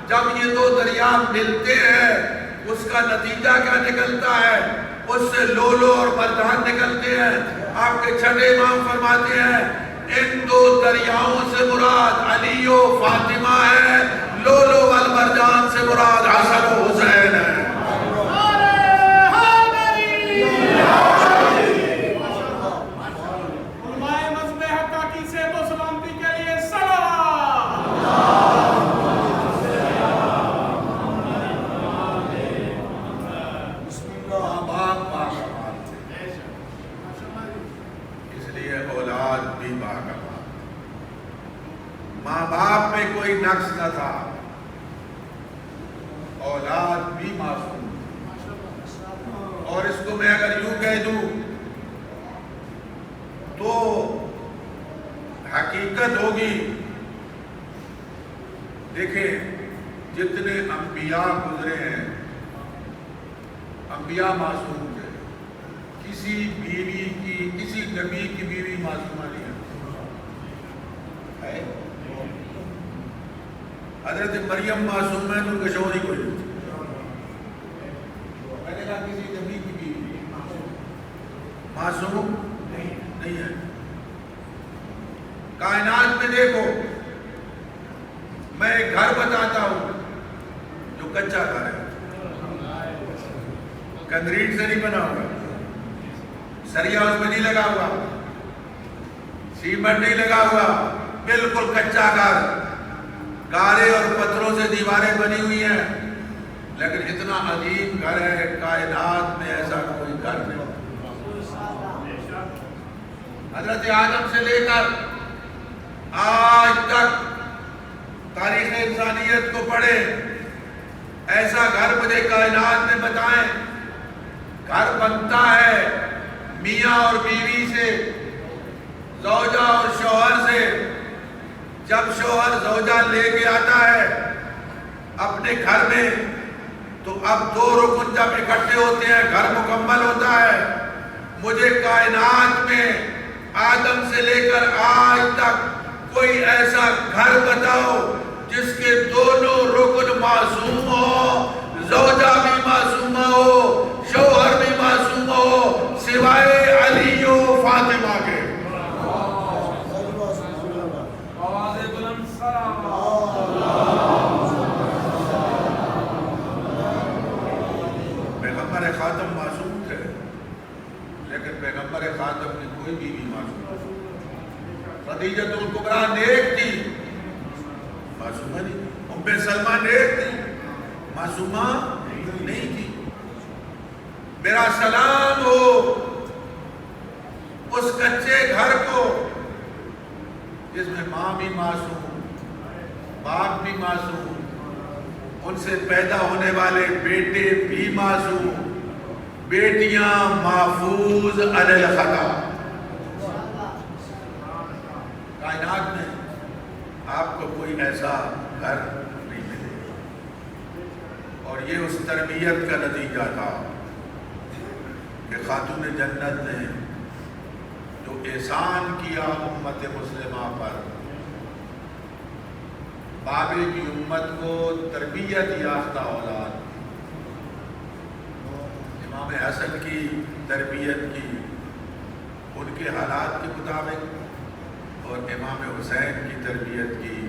جب یہ دو دریا ملتے ہیں اس کا نتیجہ کیا نکلتا ہے؟ اس سے لولو اور مرجان نکلتے ہیں۔ آپ کے چھٹے امام فرماتے ہیں ان دو دریاؤں سے مراد علی و فاطمہ ہے، لولو والمرجان سے مراد حسن و حسین ہے۔ ماں باپ میں کوئی نقص نہ تھا، اولاد بھی معصوم۔ اور اس کو میں اگر یوں کہہ دوں تو حقیقت ہوگی، دیکھیں جتنے انبیاء گزرے ہیں، انبیاء معصوم تھے، کسی بیوی کی، کسی نبی کی بیوی معصومہ نہیں ہے۔ حضرت مریم معصوم ہے تو ان کا شوہر ہی کوئی نہیں۔ میں نے کہا کسی نبی کی بیوی معصوم نہیں ہے۔ کائنات میں دیکھو، میں ایک گھر بتاتا ہوں جو کچا گھر ہے، کنکریٹ سے نہیں بنا ہوا، سریا اس میں نہیں لگا ہوا، سیمنٹ نہیں لگا ہوا، بالکل کچا گھر، گارے اور پتھروں سے دیواریں بنی ہوئی ہیں، لیکن اتنا عظیم گھر ہے، کائنات میں ایسا کوئی گھر نہیں۔ حضرت آدم سے لے کر آج تک تاریخ انسانیت کو پڑھیں، ایسا گھر مجھے کائنات میں بتائیں۔ گھر بنتا ہے میاں اور بیوی سے، زوجہ اور شوہر سے۔ جب شوہر زوجہ لے کے آتا ہے اپنے گھر میں تو اب دو رکن جب اکٹھے ہوتے ہیں گھر مکمل ہوتا ہے۔ مجھے کائنات میں آدم سے لے کر آج تک کوئی ایسا گھر بتاؤ جس کے دونوں رکن معصوم ہو، زوجہ بھی معصومہ ہو، شوہر بھی معصوم ہو، سوائے علی و فاطمہ کے۔ پیغمبر خاتم معصوم تھے، لیکن پیغمبر خاتم کی کوئی بیوی معصوم نہیں۔ خدیجۃ الکبریٰ نیک تھی، معصومہ نہیں۔ ام سلمہ نیک تھی، معصومہ نہیں تھی۔ میرا سلام ہو اس کچے گھر کو جس میں ماں بھی معصوم، باپ بھی معصوم، ان سے پیدا ہونے والے بیٹے بھی معصوم، بیٹیاں محفوظ عن الخطا۔ کائنات میں آپ کو کوئی ایسا گھر نہیں ملے گا۔ اور اور یہ اس تربیت کا نتیجہ تھا کہ خاتون جنت نے جو احسان کیا امت مسلمہ پر، بابے کی امت کو تربیت یافتہ اولاد، امام حسن کی تربیت کی ان کے حالات کے مطابق، اور امام حسین کی تربیت کی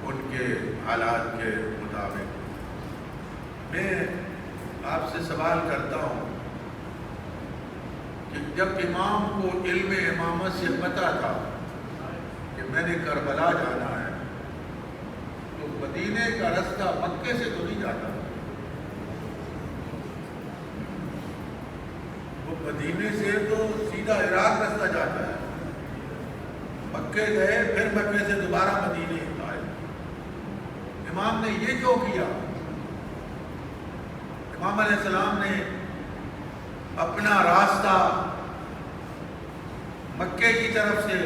ان کے حالات کے مطابق۔ میں آپ سے سوال کرتا ہوں کہ جب امام کو علم امامت سے پتہ تھا کہ میں نے کربلا جانا ہے، تو مدینے کا رستہ مکے سے تو نہیں جاتا، وہ مدینے سے تو سیدھا عراق رستہ جاتا ہے۔ مکے گئے، پھر مکے سے دوبارہ مدینے آئے۔ امام نے یہ کیوں کیا؟ امام علیہ السلام نے اپنا راستہ مکے کی طرف سے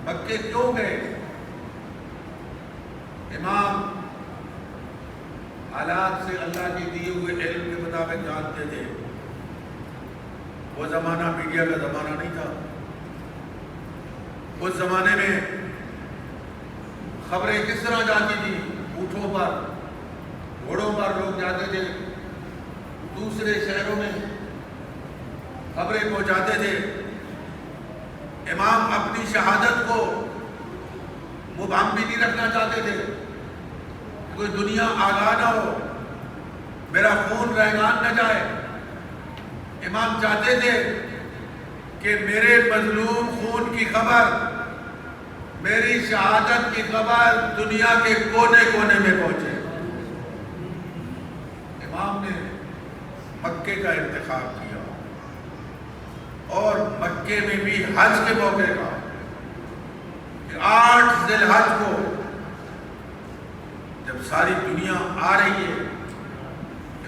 مکے کیوں گئے؟ امام حالات سے اللہ کے دیے ہوئے علم کے مطابق جانتے تھے۔ وہ زمانہ میڈیا کا زمانہ نہیں تھا۔ اس زمانے میں خبریں کس طرح جاتی تھی؟ اونٹوں پر، گھوڑوں پر لوگ جاتے تھے، دوسرے شہروں میں خبریں پہنچاتے تھے۔ امام اپنی شہادت کو مبہم بھی نہیں رکھنا چاہتے تھے، کوئی دنیا آگاہ نہ ہو، میرا خون ریگان نہ جائے۔ امام چاہتے تھے کہ میرے مظلوم خون کی خبر، میری شہادت کی خبر دنیا کے کونے کونے میں پہنچے۔ امام نے مکے کا انتخاب کیا، اور مکے میں بھی حج کے موقع کا کہ 8 ذی الحج کو جب ساری دنیا آ رہی ہے،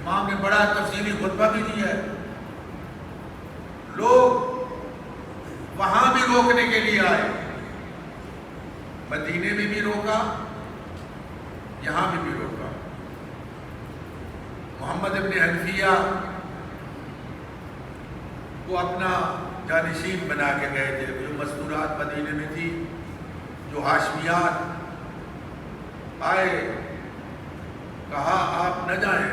امام نے بڑا تفصیلی خطبہ بھی دیا ہے۔ لوگ وہاں بھی روکنے کے لیے آئے، مدینے میں بھی روکا، یہاں بھی روکا۔ محمد ابن حنفیہ کو اپنا جانشین بنا کے گئے تھے، جو مستورات مدینے میں تھی، جو ہاشمیات آئے، کہا آپ نہ جائیں،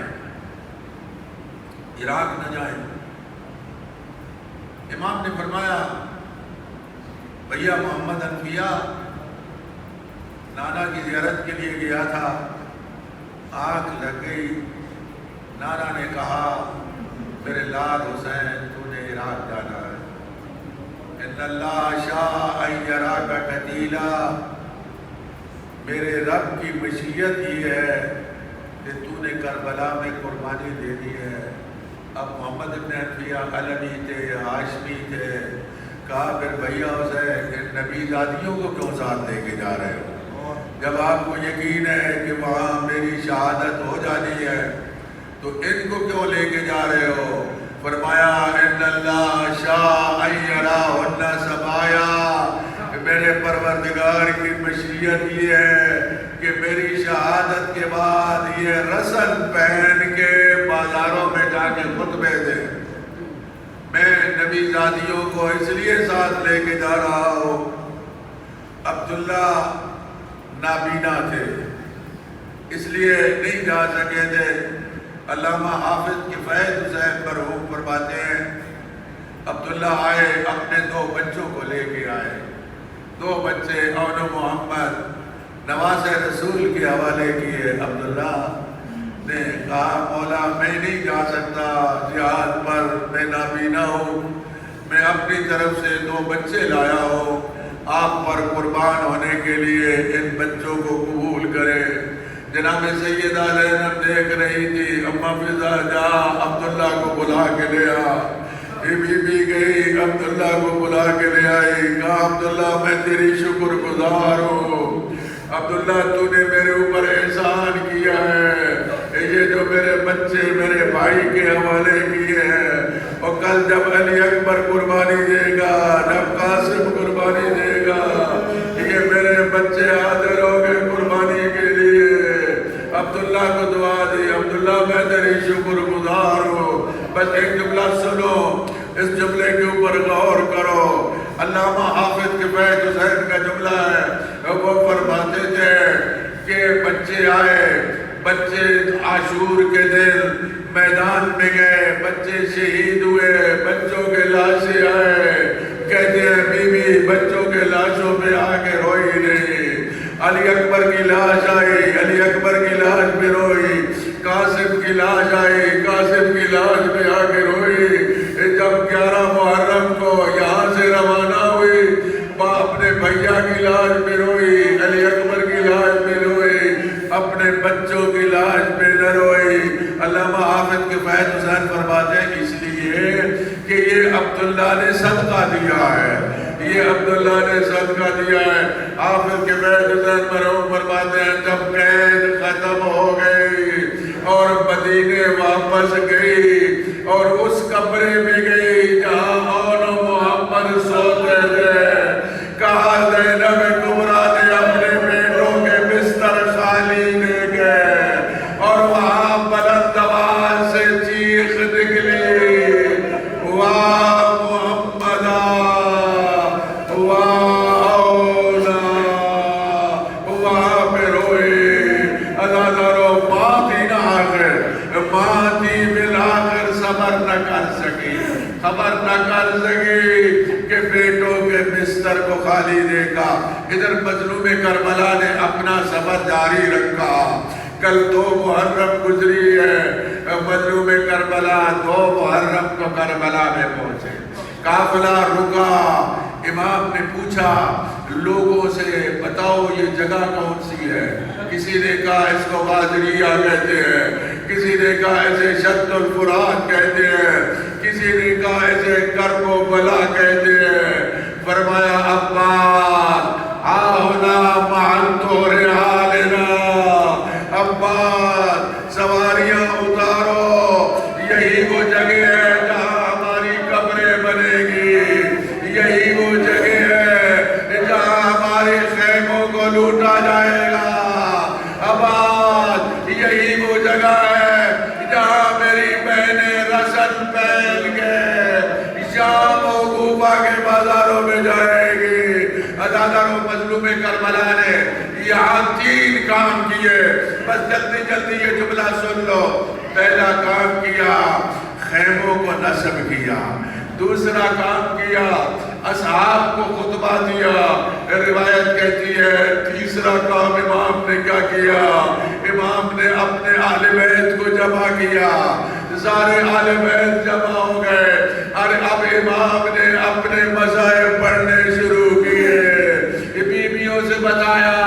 عراق نہ جائیں۔ امام نے فرمایا بھیا محمد حنفیہ نانا کی زیارت کے لیے گیا تھا، آنکھ لگ گئی، نانا نے کہا میرے لال حسین تو نے عراق جانا ہے، ان اللہ شاء ان یراک قتیلا، میرے رب کی مشیت یہ ہے کہ تو نے کربلا میں قربانی دینی ہے۔ اب محمد ابن حنفیہ علوی تھے، ہاشمی تھے، کہا پھر بھیا حسین ان نبی زادیوں کو کیوں ساتھ لے کے جا رہے ہو؟ جب آپ کو یقین ہے کہ وہاں میری شہادت ہو جانی ہے تو ان کو کیوں لے کے جا رہے ہو؟ فرمایا ان اللہ شاء ان یراہن سبایا، میرے پروردگار کی مشیت یہ ہے کہ میری شہادت کے بعد یہ رسل پہن کے بازاروں میں جا کے خطبے دیں۔ میں نبی زادیوں کو اس لیے ساتھ لے کے جا رہا ہوں، عبداللہ نابینا تھے اس لیے نہیں جا سکے تھے۔ علامہ حافظ کفایت حسین مرحوم فرماتے ہیں عبداللہ آئے، اپنے 2 بچوں کو لے کے آئے، 2 بچے اون و محمد نواز رسول کے حوالے کیے۔ عبداللہ نے کہا مولا میں نہیں جا سکتا جہاد پر، میں نابینا ہوں، میں اپنی طرف سے 2 بچے لایا ہوں، آپ پر قربان ہونے کے لیے ان بچوں کو قبول کریں۔ جناب سیدہ زینب دیکھ رہی تھی، اماں فضا جا عبداللہ کو بلا کے لے آ۔ بی گئی عبداللہ کو بلا کے لے آئی، کہا عبداللہ میں تیری شکر گزار ہوں، عبداللہ تو نے میرے اوپر احسان کیا ہے، یہ جو میرے بچے میرے بھائی کے حوالے کیے ہیں، اور کل جب علی اکبر قربانی دے گا، جب قاسم قربانی دے گا، یہ میرے بچے حاضر ہو گئے قربانی کے لیے۔ عبداللہ کو دعا دی، عبداللہ اللہ میں تیری شکر گزار ہوں. بس ایک جملہ سنو, اس جملے کے اوپر غور کرو. علامہ حافظ کفایت حسین کا جملہ ہے, وہ فرماتے تھے کہ بچے آئے, بچے عاشور کے دن میدان میں گئے, بچے شہید ہوئے, بچوں کے لاشیں آئے, کہتے ہیں بی بی بچوں کے لاشوں پہ آ کے روئی نہیں. علی اکبر کی لاش آئی, علی اکبر کی لاش پہ روئی. قاسم کی لاش آئی, قاسم کی لاش پہ آ کے روئی. جب 11 محرم کو یہاں سے روانہ ہوئی, اپنے بھیا کی لاش پہ روئی, علی اکبر کی لاش پہ روئی, اپنے بچوں کی لاش پہ نہ روئی. علامہ حافظ کفایت حسین فرماتے ہیں اس لیے کہ یہ عبداللہ نے صدقہ دیا ہے, یہ عبداللہ نے صدقہ دیا ہے. حافظ کفایت حسین مرحوم فرماتے ہیں جب قید ختم ہو گئی اور مدینے واپس گئی اور اس کمرے میں گئی جہاں اون و محمد سوتے تھے, کہا زینب کبریٰ نے اپنے بیٹوں کے بستر خالی لے گئے اور وہاں بلند آواز سے چیخ نکلی, واہ محمدہ واہ اولا, وہاں پہ روئی. اللہ رو ماں تھی نہ آخر, ماں تھی بالآخر صبر نہ کر سکی, خبر نہ کر سکی کہ بیٹوں کے بستر کو خالی دیکھا. ادھر مظلوم کربلا نے اپنا سفر جاری رکھا. کل 2 محرم گزری ہے, مظلوم کربلا 2 محرم کو کربلا میں پہنچے. قافلہ رکا, امام نے پوچھا لوگوں سے بتاؤ یہ جگہ کون سی ہے. کسی نے کہا اس کو غادریہ کہتے ہیں, کسی نے کہا اسے شد الفرات کہتے ہیں, کسی نے کہا اسے کرب و بلا کہتے ہیں. فرمایا عباس آہنا معلتو رحالنا, عباس سواریاں اتارو, یہی وہ جگہ ہے جہاں ہماری قبریں بنے گی, یہی وہ جگہ ہے جہاں ہمارے خیموں کو لوٹا جائے گا. عباس یہی وہ جگہ ہے جہاں میری بہنیں رسن پہن کے شام و کوفہ کے بازاروں میں جائے گی. ادادر و مظلوم کربلا نے یہاں 3 کام کیے, بس جلدی جلدی یہ جملہ سن لو. پہلا کام کیا خیموں کو نصب کیا, دوسرا کام کیا اصحاب کو خطبہ دیا. روایت کہتی ہے تیسرا کام امام نے کیا کیا, امام نے اپنے اہل بیت کو جمع کیا. سارے اہل بیت جمع ہو گئے. اور اب امام نے اپنے مذاہب پڑھنے شروع کیے. بیویوں سے بتایا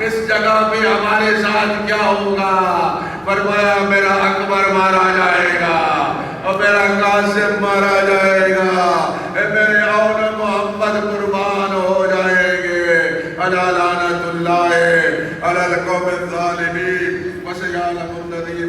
اس جگہ پہ ہمارے ساتھ کیا ہوگا. فرمایا میرا اکبر مارا جائے گا اور میرا قاسم مارا جائے گا, میرے اون محمد قربان ہو جائیں گے. الا لعنت اللہ علی القوم الظالمین وسیعلم الذین